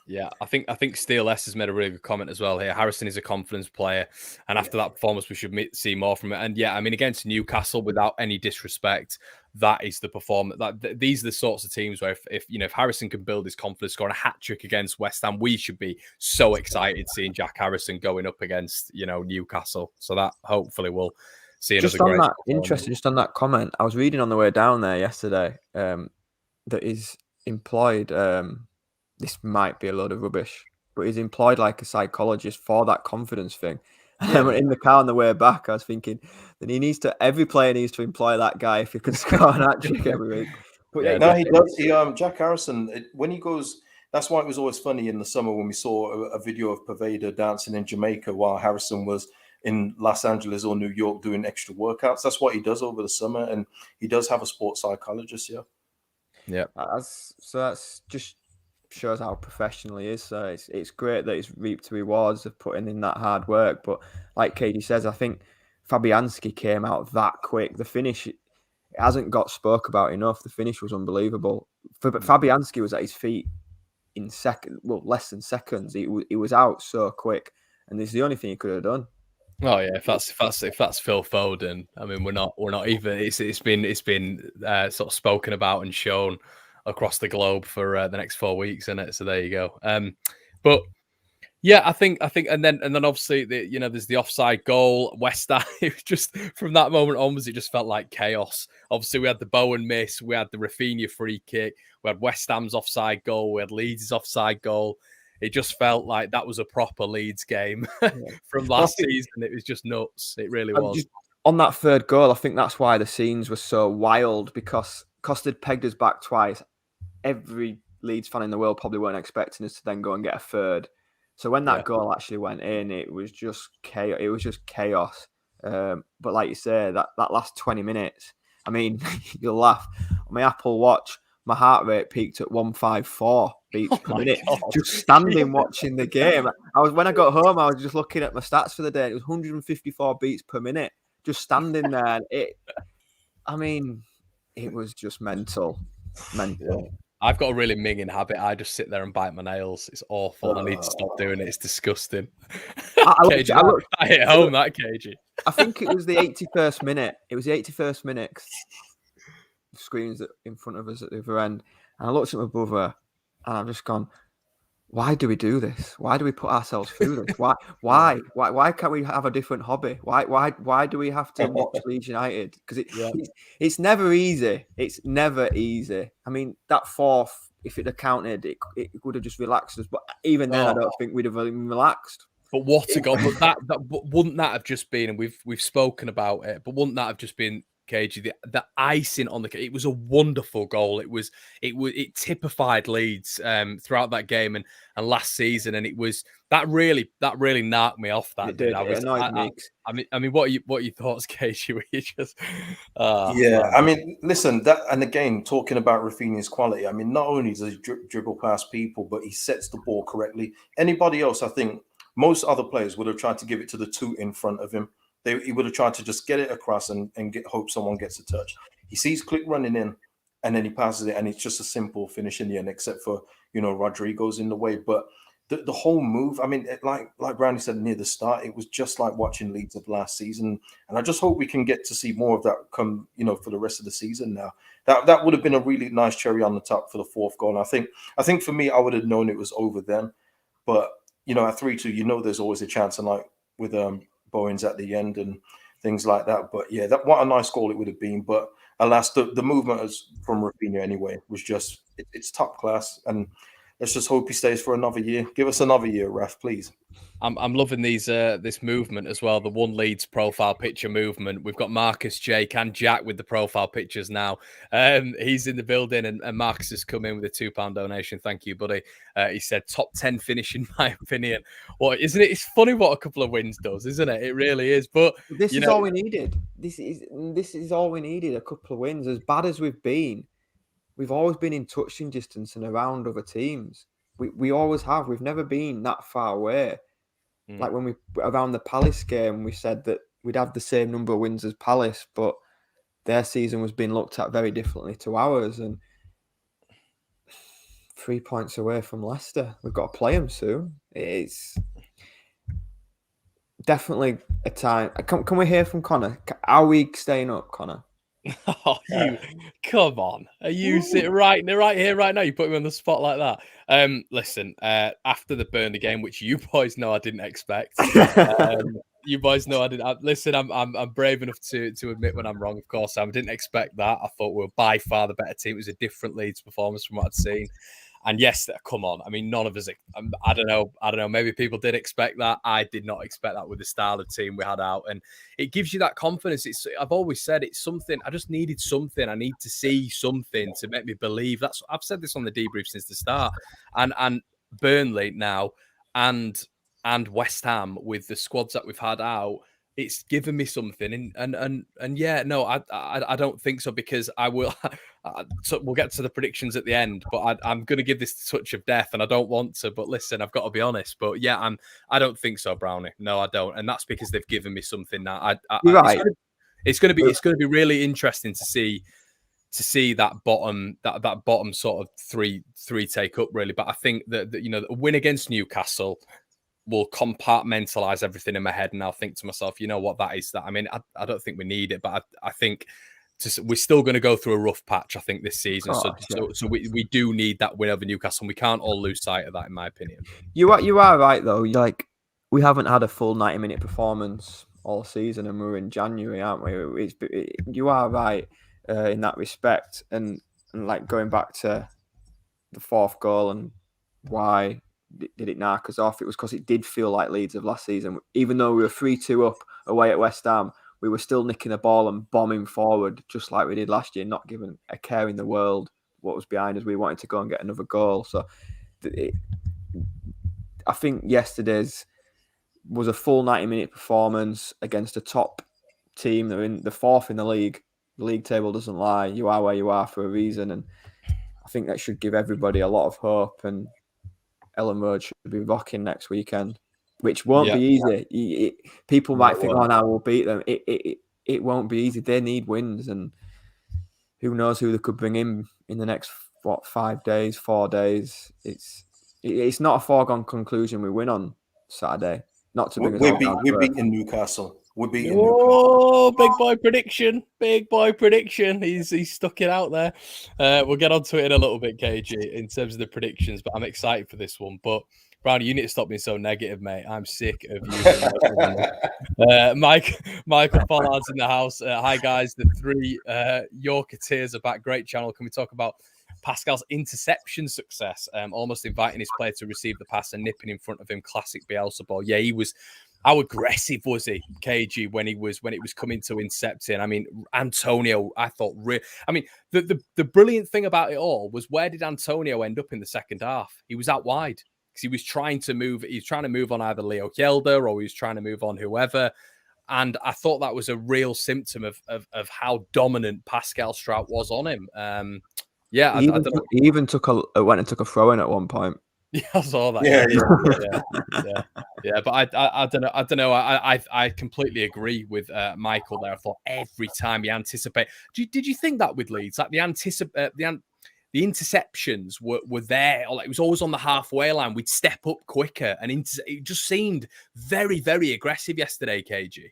Yeah, I think Steel S has made a really good comment as well here. Harrison is a confidence player, and after that performance, we should see more from it. And yeah, I mean, against Newcastle, without any disrespect, that is the performance. These are the sorts of teams where if Harrison can build his confidence, score a hat trick against West Ham, we should be so excited seeing Jack Harrison going up against Newcastle. So that hopefully will see another Just on great that, interesting. Just on that comment, I was reading on the way down there yesterday that is employed. This might be a load of rubbish, but he's employed like a psychologist for that confidence thing. And then in the car on the way back, I was thinking that every player needs to employ that guy if he can score an hat trick every week. But he does. Jack Harrison, when he goes, that's why it was always funny in the summer when we saw a video of Poveda dancing in Jamaica while Harrison was in Los Angeles or New York doing extra workouts. That's what he does over the summer, and he does have a sports psychologist. Yeah. So that's just shows how professional he is. So it's great that he's reaped the rewards of putting in that hard work. But like Katie says, I think Fabianski came out that quick. The finish hasn't got spoke about enough. The finish was unbelievable. But Fabianski was at his feet in less than seconds. He was out so quick, and this is the only thing he could have done. Oh yeah, if that's Phil Foden, I mean we're not even. It's been sort of spoken about and shown across the globe for the next 4 weeks, isn't it? So there you go. But yeah, I think, and then obviously there's the offside goal. West Ham. It was just from that moment onwards, it just felt like chaos. Obviously, we had the Bowen miss, we had the Rafinha free kick, we had West Ham's offside goal, we had Leeds' offside goal. It just felt like that was a proper Leeds game from last season. It was just nuts. It really was. On that third goal, I think that's why the scenes were so wild, because Costard pegged us back twice. Every Leeds fan in the world probably weren't expecting us to then go and get a third. So when that goal actually went in, it was just chaos. But like you say, that last 20 minutes, I mean, you'll laugh. On my Apple Watch, my heart rate peaked at 154 beats per minute. God. Just standing watching the game. When I got home, I was just looking at my stats for the day. It was 154 beats per minute. Just standing there. It was just mental. Yeah. I've got a really minging habit. I just sit there and bite my nails. It's awful. I need to stop doing it. It's disgusting. I hit home that cagey. I think it was the 81st minute. It was the 81st minute. The screens in front of us at the other end. And I looked at my brother and I've just gone, why do we do this? Why do we put ourselves through this? Why can't we have a different hobby? Why do we have to watch Leeds United? Because it's never easy. It's never easy. I mean, that fourth, if it had counted, it would have just relaxed us. But even then, I don't think we'd have even relaxed. But what a goal! But wouldn't that have just been? And we've spoken about it. But wouldn't that have just been? KG, the icing on the cake. It was a wonderful goal. It typified Leeds throughout that game and last season, and it was that really knocked me off. That did. I mean, what are your thoughts, KG? Were you just I mean, listen, that, and again, talking about Rafinha's quality. I mean, not only does he dribble past people, but he sets the ball correctly. Anybody else, I think, most other players would have tried to give it to the two in front of him. He would have tried to just get it across and hope someone gets a touch. He sees Click running in, and then he passes it, and it's just a simple finish in the end, except for Rodrigo's in the way. But the whole move, I mean, like Brownie said near the start, it was just like watching Leeds of last season. And I just hope we can get to see more of that come, for the rest of the season now. That would have been a really nice cherry on the top for the fourth goal. And I think for me, I would have known it was over then. But at 3-2, there's always a chance, and like with Bowen's at the end and things like that. But yeah, what a nice goal it would have been. But alas, the movement from Rafinha anyway was just it's top class. And let's just hope he stays for another year. Give us another year, Raf, please. I'm loving this movement as well. The one Leeds profile picture movement. We've got Marcus, Jake, and Jack with the profile pictures now. He's in the building, and Marcus has come in with a £2 donation. Thank you, buddy. He said top 10 finish in my opinion. Well, isn't it? It's funny what a couple of wins does, isn't it? It really is. But this is all we needed. This is all we needed. A couple of wins. As bad as we've been, we've always been in touching distance and around other teams. We always have. We've never been that far away. Like when we around the Palace game, we said that we'd have the same number of wins as Palace, but their season was being looked at very differently to ours. And 3 points away from Leicester. We've got to play them soon. It's definitely a time. Can we hear from Connor? Are we staying up, Connor? Oh, come on. Are you sitting right here, right now? You put me on the spot like that. Listen, after the Burnley game, which you boys know I didn't expect. You boys know I didn't. Listen, I'm brave enough to admit when I'm wrong. Of course, I didn't expect that. I thought we were by far the better team. It was a different Leeds performance from what I'd seen. And yes, come on. I mean, none of us. I don't know. Maybe people did expect that. I did not expect that with the style of team we had out, and it gives you that confidence. I've always said it's something. I just needed something. I need to see something to make me believe. I've said this on the debrief since the start, and Burnley now, and West Ham with the squads that we've had out. It's given me something, and yeah, no, I don't think so, because I will. So we'll get to the predictions at the end, but I'm going to give this the touch of death, and I don't want to. But listen, I've got to be honest. But yeah, I don't think so, Brownie. No, I don't, and that's because they've given me something now. You're right. It's going to be really interesting to see that bottom sort of three take up, really. But I think that a win against Newcastle will compartmentalize everything in my head, and I'll think to myself, you know what, that is that. I mean, I don't think we need it, but I think we're still going to go through a rough patch, I think, this season. So we do need that win over Newcastle, and we can't all lose sight of that, in my opinion. You are right, though. Like, we haven't had a full 90-minute performance all season, and we're in January, aren't we? You are right in that respect, and like going back to the fourth goal and why did it knock us off? It was because it did feel like Leeds of last season. Even though we were 3-2 up away at West Ham, we were still nicking the ball and bombing forward just like we did last year, not giving a care in the world what was behind us. We wanted to go and get another goal. So I think yesterday's was a full 90-minute performance against a top team. They're in the fourth in the league. The league table doesn't lie. You are where you are for a reason. And I think that should give everybody a lot of hope. And Ellen Road should be rocking next weekend, which won't be easy. People might think, "Oh, now we'll beat them." It won't be easy. They need wins, and who knows who they could bring in the next 4 days. It's not a foregone conclusion we win on Saturday. Not to bring us we're beating Newcastle. We're beating Newcastle. Oh, big boy prediction. Big boy prediction. He's stuck it out there. We'll get onto it in a little bit, KG, in terms of the predictions, but I'm excited for this one. But Brownie, you need to stop being so negative, mate. I'm sick of you. Michael Pollard's in the house. Hi, guys. The three Yorketeers are back. Great channel. Can we talk about Pascal's interception success? Almost inviting his player to receive the pass and nipping in front of him. Classic Bielsa ball. Yeah, he was. How aggressive was he, KG, when it was coming to intercepting? I mean, Antonio, I thought. I mean, the brilliant thing about it all was, where did Antonio end up in the second half? He was out wide. He was trying to move. He was trying to move on either Leo Gelder, or he was trying to move on whoever. And I thought that was a real symptom of how dominant Pascal Struijk was on him. Yeah, I don't know. He even went and took a throw in at one point. Yeah, I saw that. Yeah. But I don't know. I completely agree with Michael there. I thought every time he anticipate. Did you think that with Leeds, like the interceptions were there, or like it was always on the halfway line? We'd step up quicker, and it just seemed very, very aggressive yesterday, KG.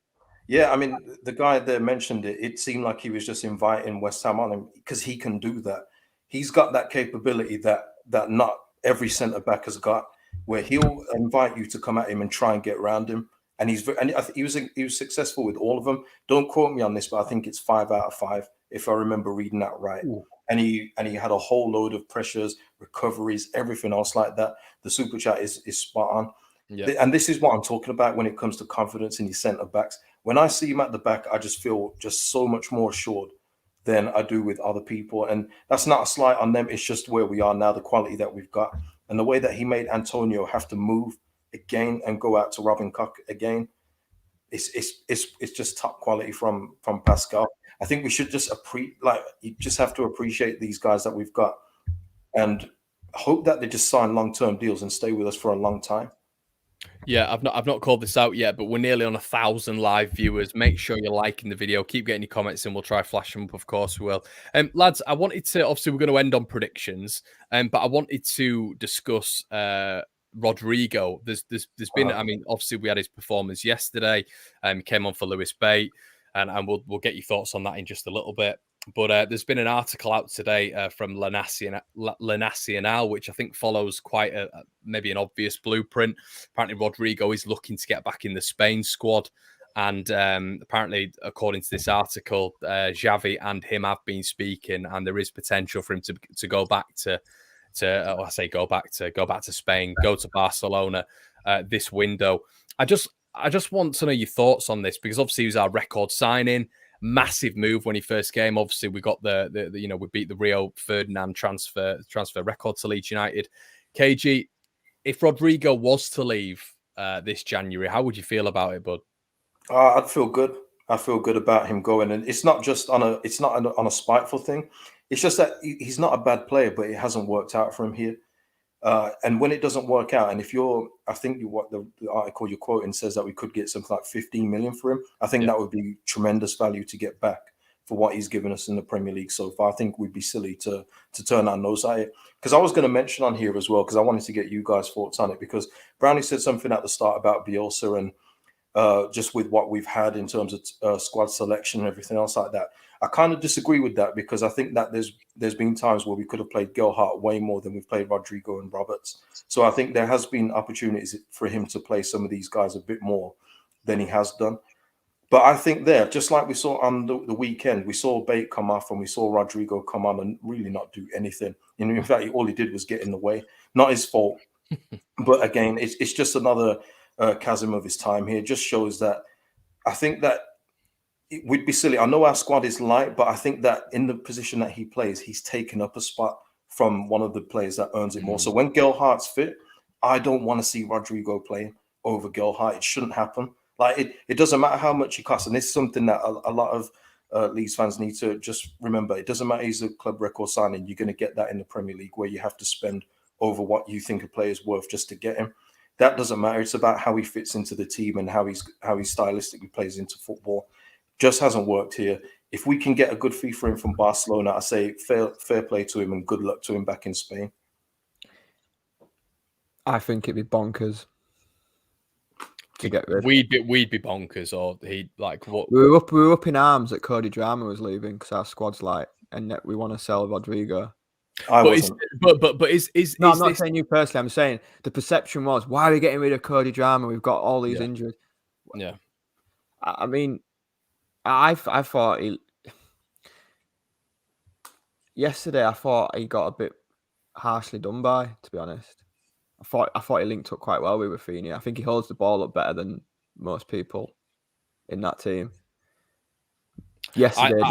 Yeah, I mean, the guy there mentioned it. It seemed like he was just inviting West Ham on him, because he can do that. He's got that capability that not every centre back has got, where he'll invite you to come at him and try and get around him. And he was successful with all of them. Don't quote me on this, but I think it's 5 out of 5, if I remember reading that right. Ooh. And he had a whole load of pressures, recoveries, everything else like that. The super chat is spot on. Yeah. And this is what I'm talking about when it comes to confidence in your centre backs. When I see him at the back, I just feel just so much more assured than I do with other people. And that's not a slight on them. It's just where we are now, the quality that we've got. And the way that he made Antonio have to move again and go out to Robin Koch again, it's just top quality from Pascal. I think we should just you just have to appreciate these guys that we've got, and hope that they just sign long-term deals and stay with us for a long time. Yeah, I've not called this out yet, but we're nearly on 1,000 live viewers. Make sure you're liking the video. Keep getting your comments in. We'll try flash them up, of course we will. Lads, I wanted to, obviously we're going to end on predictions, but I wanted to discuss Rodrigo. There's been, I mean, obviously we had his performance yesterday. He came on for Lewis Bate, and we'll get your thoughts on that in just a little bit. But there's been an article out today from La Nacional, which I think follows quite maybe an obvious blueprint. Apparently, Rodrigo is looking to get back in the Spain squad. And apparently, according to this article, Xavi and him have been speaking, and there is potential for him to go back to go back to Spain, go to Barcelona this window. I just want to know your thoughts on this, because obviously he was our record signing. Massive move when he first came. Obviously, we got the we beat the Rio Ferdinand transfer record to Leeds United. KG, if Rodrigo was to leave this January, how would you feel about it, bud? I'd feel good. I feel good about him going, and it's not just on a spiteful thing. It's just that he's not a bad player, but it hasn't worked out for him here. And when it doesn't work out, and if I think what the article you're quoting says that we could get something like 15 million for him. I think that would be tremendous value to get back for what he's given us in the Premier League so far. I think we'd be silly to turn our nose at it. Because I was going to mention on here as well, because I wanted to get you guys' thoughts on it, because Brownie said something at the start about Bielsa and just with what we've had in terms of squad selection and everything else like that. I kind of disagree with that, because I think that there's been times where we could have played Gelhardt way more than we've played Rodrigo and Roberts. So I think there has been opportunities for him to play some of these guys a bit more than he has done. But I think there, just like we saw on the weekend, we saw Bate come off and we saw Rodrigo come on and really not do anything. In fact, all he did was get in the way. Not his fault. But again, it's just another chasm of his time here. It just shows that I think that we'd be silly. I know our squad is light, but I think that in the position that he plays, he's taken up a spot from one of the players that earns it more. So when Gelhardt's fit, I don't want to see Rodrigo playing over Gelhardt. It shouldn't happen. Like it doesn't matter how much he costs, and this is something that a lot of Leeds fans need to just remember. It doesn't matter he's a club record signing. You're going to get that in the Premier League, where you have to spend over what you think a player's worth just to get him. That doesn't matter. It's about how he fits into the team and how he stylistically plays into football. Just hasn't worked here. If we can get a good fee for him from Barcelona, I say fair play to him and good luck to him back in Spain. I think it'd be bonkers to get rid. We'd be bonkers, or he like what? We were up in arms that Cody Drama was leaving because our squad's light, and yet we want to sell Rodrigo. I'm not saying you personally. I'm saying the perception was, why are we getting rid of Cody Drama? We've got all these injuries. Yeah, I mean. I thought yesterday. I thought he got a bit harshly done by. To be honest, I thought he linked up quite well with Rafinha. I think he holds the ball up better than most people in that team. Yesterday,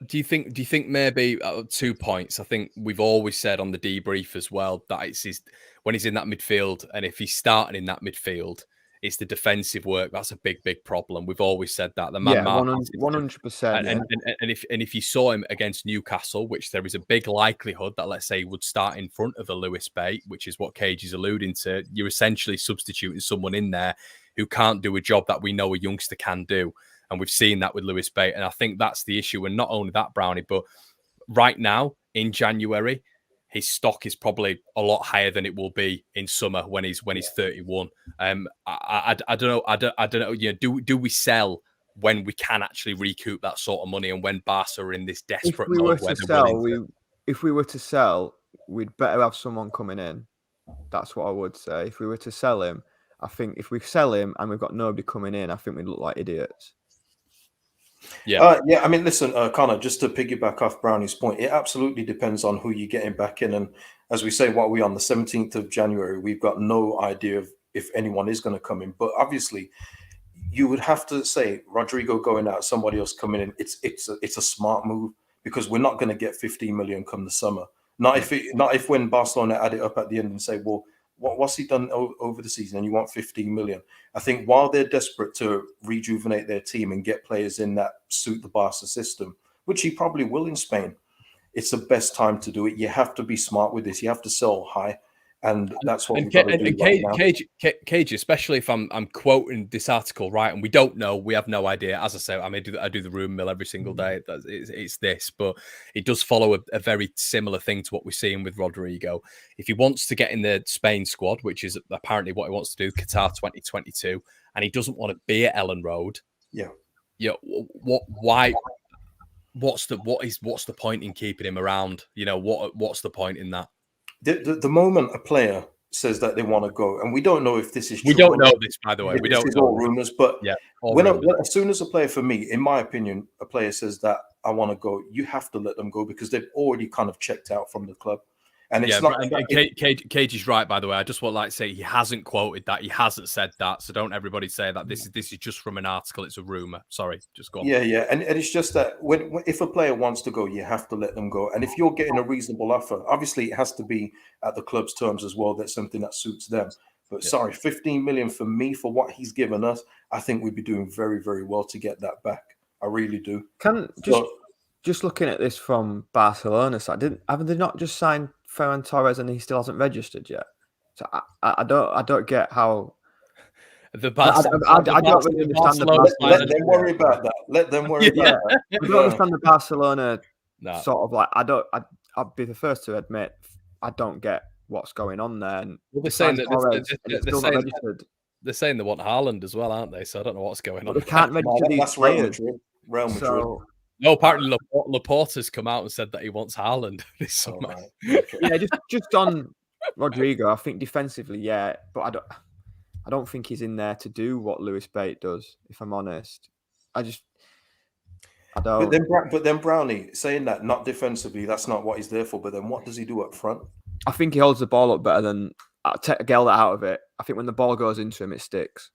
do you think maybe 2 points? I think we've always said on the debrief as well that it's when he's in that midfield, and if he's starting in that midfield, it's the defensive work that's a big problem. We've always said that. The man, 100%. And if you saw him against Newcastle, which there is a big likelihood that, let's say, he would start in front of a Lewis Bate, which is what Cage is alluding to, you're essentially substituting someone in there who can't do a job that we know a youngster can do. And we've seen that with Lewis Bate. And I think that's the issue. And not only that, Brownie, but right now in January, his stock is probably a lot higher than it will be in summer when he's 31. I don't know. I don't know. You know, do we sell when we can actually recoup that sort of money, and when Barca are in this desperate mode where they're willing to... If we were to sell, we'd better have someone coming in. That's what I would say. If we were to sell him, I think if we sell him and we've got nobody coming in, I think we'd look like idiots. Yeah. I mean, listen, Connor, just to piggyback off Brownie's point, it absolutely depends on who you're getting back in. And as we say, what are we on the 17th of January? We've got no idea of if anyone is going to come in. But obviously, you would have to say Rodrigo going out, somebody else coming in. It's a smart move, because we're not going to get 15 million come the summer. Not if when Barcelona add it up at the end and say, well, what's he done over the season and you want 15 million? I think while they're desperate to rejuvenate their team and get players in that suit the Barca system, which he probably will in Spain, it's the best time to do it. You have to be smart with this. You have to sell high. And that's what And, we've got to do right now. Cage, especially if I'm quoting this article right, and we don't know, we have no idea. As I say, I do the room mill every single day. It's this, but it does follow a very similar thing to what we're seeing with Rodrigo. If he wants to get in the Spain squad, which is apparently what he wants to do, Qatar 2022, and he doesn't want to be at Ellen Road, why? What's the point in keeping him around? What's the point in that? The moment a player says that they want to go, and we don't know if this is true. We don't know this, by the way. We don't know. All rumors, but yeah, as soon as a player, for me, in my opinion, a player says that I want to go, you have to let them go because they've already kind of checked out from the club. And it's not. Cage is right, by the way. I just want to say he hasn't quoted that. He hasn't said that. So don't everybody say that. This is just from an article. It's a rumor. Sorry, just go on. Yeah. And it's just that if a player wants to go, you have to let them go. And if you're getting a reasonable offer, obviously it has to be at the club's terms as well. That's something that suits them. But sorry, 15 million for me for what he's given us, I think we'd be doing very, very well to get that back. I really do. Just looking at this from Barcelona side, haven't they not just signed Ferran Torres and he still hasn't registered yet? So I don't get how I don't really understand the Barcelona. Let them worry about that. Let them worry about that. I don't understand the Barcelona sort of like I'll be the first to admit I don't get what's going on there. And they're saying that they're saying they want Haaland as well, aren't they? So I don't know what's going on. They can't register these players. Real Madrid. So, no, apparently Laporta's come out and said that he wants Haaland this summer. Okay. Yeah, just on Rodrigo, I think defensively, yeah, but I don't think he's in there to do what Lewis Bate does. If I'm honest, I don't. But then Brownie saying that not defensively, that's not what he's there for. But then what does he do up front? I think he holds the ball up better than take Gelder out of it. I think when the ball goes into him, it sticks.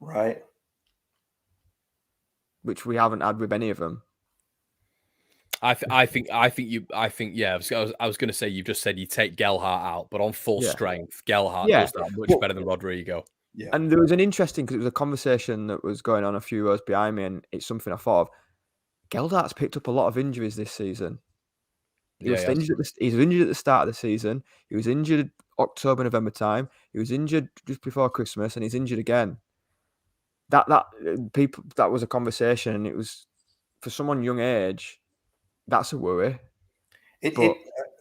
Right. Which we haven't had with any of them. I think yeah. I was going to say you just said you take Gelhardt out, but on full strength, Gelhardt does that much better than Rodrigo. Yeah. And there was an interesting because it was a conversation that was going on a few rows behind me, and it's something I thought of. Geldhardt's picked up a lot of injuries this season. He was injured at the start of the season. He was injured October, November time. He was injured just before Christmas, and he's injured again. That was a conversation, and it was for someone young age. That's a worry.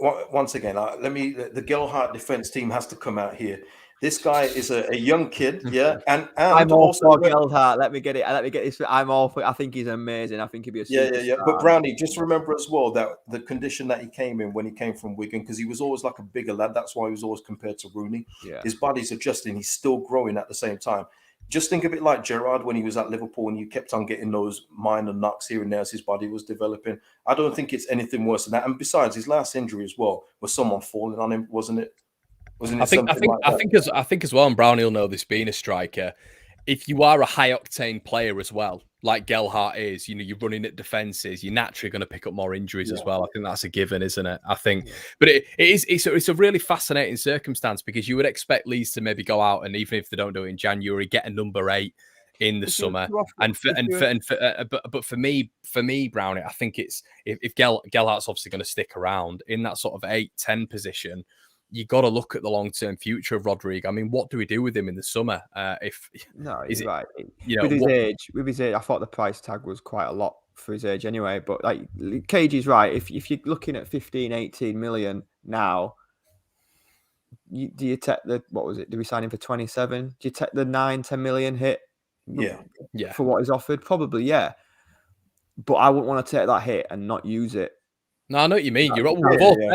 Once again, the Gelhardt defense team has to come out here. This guy is a young kid, yeah, and I'm all for Gelhardt. Let me get this. I'm all for. I think he's amazing. I think he'd be a superstar. Yeah. But Brownie, just remember as well that the condition that he came in when he came from Wigan, because he was always like a bigger lad. That's why he was always compared to Rooney. Yeah. His body's adjusting. He's still growing at the same time. Just think of it like Gerrard when he was at Liverpool and you kept on getting those minor knocks here and there as his body was developing. I don't think it's anything worse than that. And besides, his last injury as well was someone falling on him, wasn't it? I think as well, and Brownie will know this being a striker, if you are a high octane player as well, like Gelhardt is, you're running at defenses, you're naturally going to pick up more injuries as well. I think that's a given, isn't it? I think, but it's a really fascinating circumstance because you would expect Leeds to maybe go out and even if they don't do it in January, get a number 8 in the summer. But for me, Brownie, I think it's if Gelhardt's obviously going to stick around in that sort of 8-10 position. You got to look at the long-term future of Rodrigo. I mean, what do we do with him in the summer? He's right. With his age, I thought the price tag was quite a lot for his age anyway. But like Cage is right. If you're looking at 15, 18 million now, do you take the what was it? Do we sign him for 27? Do you take the 9-10 million hit? Yeah. For what he's offered, probably yeah. But I wouldn't want to take that hit and not use it. No, I know what you mean.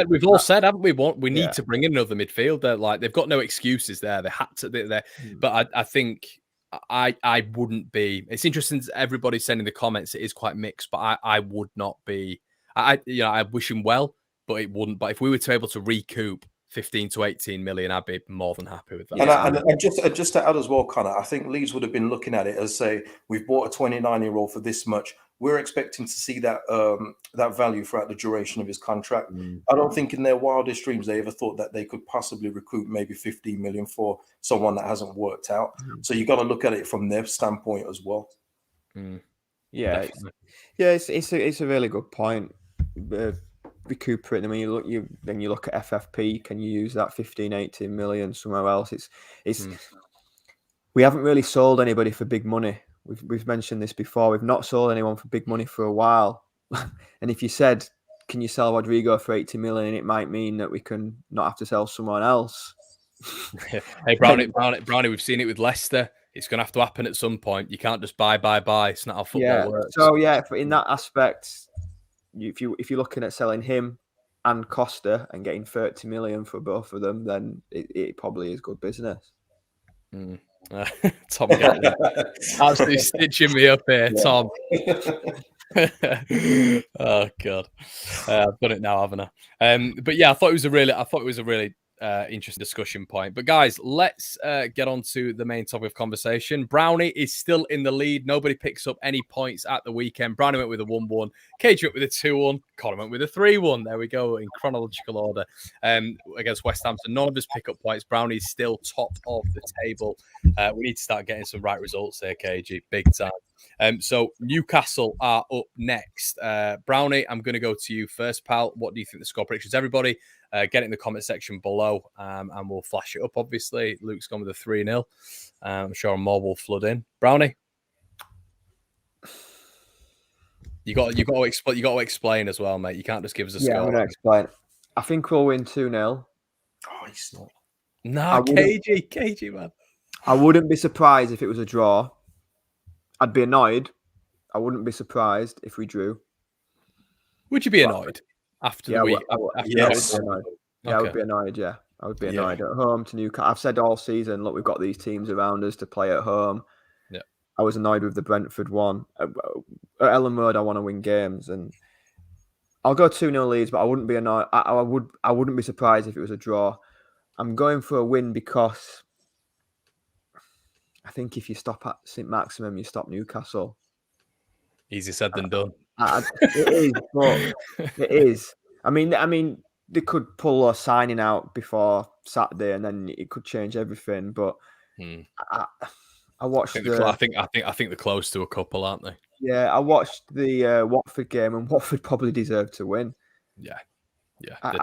We've all said, haven't we? We need to bring in another midfielder. Like they've got no excuses there. They had to. But I think I wouldn't be. It's interesting. Everybody's saying in the comments it is quite mixed, but I would not be. I wish him well, but it wouldn't. But if we were to be able to recoup 15 to 18 million, I'd be more than happy with that. And just to add as well, Connor, I think Leeds would have been looking at it as say we've bought a 29-year-old for this much. We're expecting to see that that value throughout the duration of his contract. I don't think in their wildest dreams they ever thought that they could possibly recoup maybe 15 million for someone that hasn't worked out. So you got to look at it from their standpoint as well. Yeah, it's a really good point. recuperate them. Then you look at FFP. Can you use that 15, 18 million somewhere else? We haven't really sold anybody for big money. We've mentioned this before. We've not sold anyone for big money for a while. And if you said, can you sell Rodrigo for 80 million, it might mean that we can not have to sell someone else. Hey, Brownie, we've seen it with Leicester. It's going to have to happen at some point. You can't just buy. It's not how football works. So in that aspect, if you're looking at selling him and Costa and getting 30 million for both of them, then it probably is good business. Tom, absolutely stitching me up here, yeah. Tom. Oh God, I've done it now, haven't I? But yeah, I thought it was a really interesting discussion point. But guys, let's get on to the main topic of conversation. Brownie is still in the lead. Nobody picks up any points at the weekend. Brownie went with a 1-1. KG went with a 2-1. Connor went with a 3-1. There we go in chronological order. Against West Ham. So none of us pick up points. Brownie's still top of the table. We need to start getting some right results here, KG. Big time. So Newcastle are up next. Brownie, I'm going to go to you first, pal. What do you think the score predictions? Everybody, get it in the comment section below, and we'll flash it up. Obviously, Luke's gone with a 3-0. I'm sure more will flood in. Brownie, you got to explain as well, mate. You can't just give us a score. I'm going to explain. I think we'll win 2-0. Oh, he's not. Nah, KG, man. I wouldn't be surprised if it was a draw. I'd be annoyed. I wouldn't be surprised if we drew. Would you be annoyed after the week? Yes. I would be annoyed. Yeah, I would be annoyed. Yeah, I would be annoyed at home to Newcastle. I've said all season, look, we've got these teams around us to play at home. Yeah, I was annoyed with the Brentford one. At Ellen Road, I want to win games, and I'll go 2-0 Leeds, but I wouldn't be annoyed. I wouldn't be surprised if it was a draw. I'm going for a win because I think if you stop at St. Maximum, you stop Newcastle. Easier said than done. It is, but it is. I mean, they could pull a signing out before Saturday, and then it could change everything. But I watched. I think they're close to a couple, aren't they? Yeah, I watched the Watford game, and Watford probably deserved to win. Yeah, they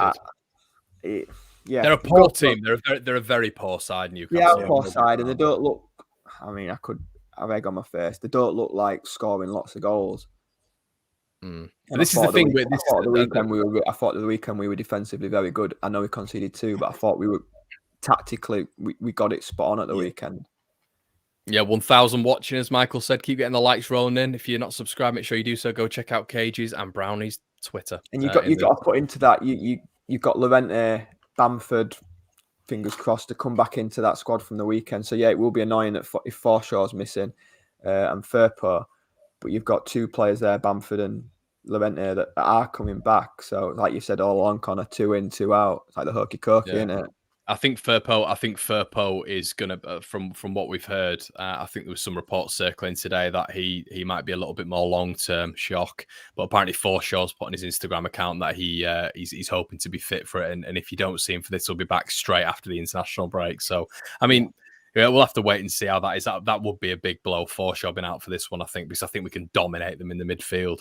did. They're a poor team. They're a very poor side, Newcastle. Yeah, a poor side, and they don't look. I mean, I could have egg on my face. They don't look like scoring lots of goals. This is the thing. I thought the weekend we were defensively very good. I know we conceded 2, but I thought we were tactically we got it spot on at the weekend. Yeah, 1,000 watching, as Michael said. Keep getting the likes rolling in. If you're not subscribed, make sure you do so. Go check out KG's and Brownie's Twitter. And you've got to put into that. You've got Llorente, Bamford, fingers crossed, to come back into that squad from the weekend. So yeah, it will be annoying if Forshaw's missing and Firpo, but you've got 2 players there, Bamford and Llorente, that are coming back. So like you said all along, Connor, 2 in, 2 out. It's like the hokey cokey, isn't it? I think Firpo is going to, from what we've heard, I think there was some reports circling today that he might be a little bit more long-term shock. But apparently Forshaw's put on his Instagram account that he's hoping to be fit for it. And if you don't see him for this, he'll be back straight after the international break. So, I mean, we'll have to wait and see how that is. That would be a big blow. Forshaw being out for this one, I think, because I think we can dominate them in the midfield.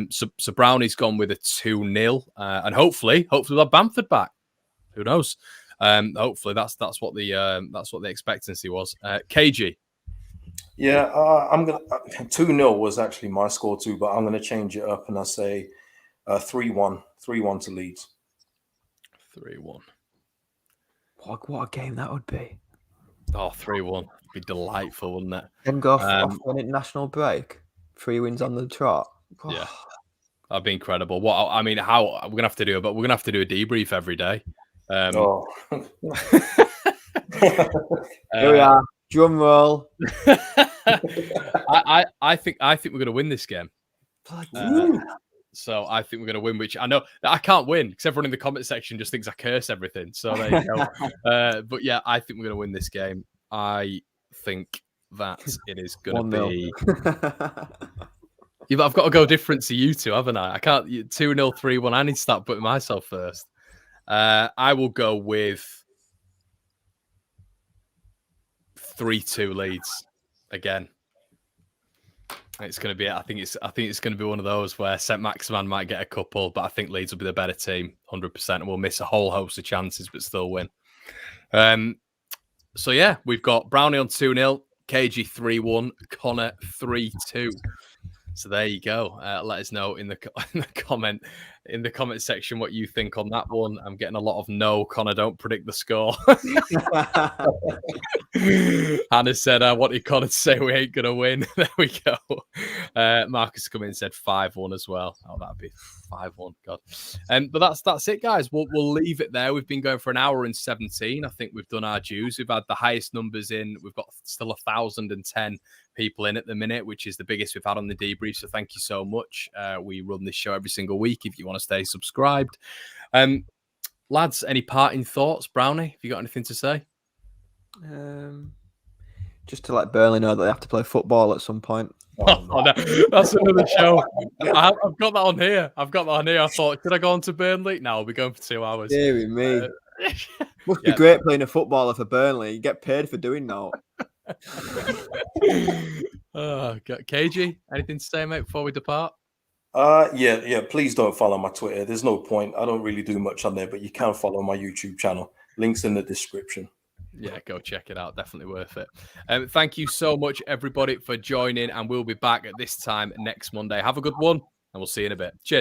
So Brownie's gone with a 2-0. And hopefully we'll have Bamford back. Who knows? Hopefully that's what the expectancy was. KG. Yeah, I'm gonna 2-0 was actually my score too, but I'm gonna change it up and I say 3-1 to Leeds. 3-1. What a game that would be. Oh, 3-1 would be delightful, wouldn't it? Then go off an international break. 3 wins on the trot. Oh. Yeah, that'd be incredible. What I mean, how we're gonna have to do a debrief every day. Here we are. Drum roll. I think we're going to win this game. So I think we're going to win, which I know that I can't win because everyone in the comment section just thinks I curse everything. So there you go. But yeah, I think we're going to win this game. I think that it is going to be. Yeah, but I've got to go different to you two, haven't I? I can't 2-0, 3-1. I need to start putting myself first. I will go with 3-2 Leeds again. It's going to be. I think it's going to be one of those where St. Maximan might get a couple, but I think Leeds will be the better team, 100%, and we'll miss a whole host of chances, but still win. So yeah, we've got Brownie on 2-0, KG 3-1, Connor 3-2. So there you go. Let us know in the comment section what you think on that one. I'm getting a lot of no. Connor, don't predict the score. Hannah said, I wanted Connor to say we ain't gonna win. There we go. Marcus come in and said 5-1 as well. Oh, that'd be 5-1. God. But that's it, guys. We'll leave it there. We've been going for an hour and 17. I think we've done our dues. We've had the highest numbers in. We've got still 1,010 people in at the minute, which is the biggest we've had on the debrief. So thank you so much. We run this show every single week if you want to stay subscribed. Lads, any parting thoughts? Brownie, have you got anything to say? Just to let Burnley know that they have to play football at some point. Oh, no. That's another show. I've got that on here. I thought, should I go on to Burnley? No, we'll be going for 2 hours. Deary me. Must be great playing a footballer for Burnley. You get paid for doing that. Oh, God. KG, anything to say, mate, before we depart? Yeah. Please don't follow my Twitter. There's no point. I don't really do much on there, but you can follow my YouTube channel. Links in the description. Yeah, go check it out. Definitely worth it. Thank you so much, everybody, for joining, and we'll be back at this time next Monday. Have a good one, and we'll see you in a bit. Cheers.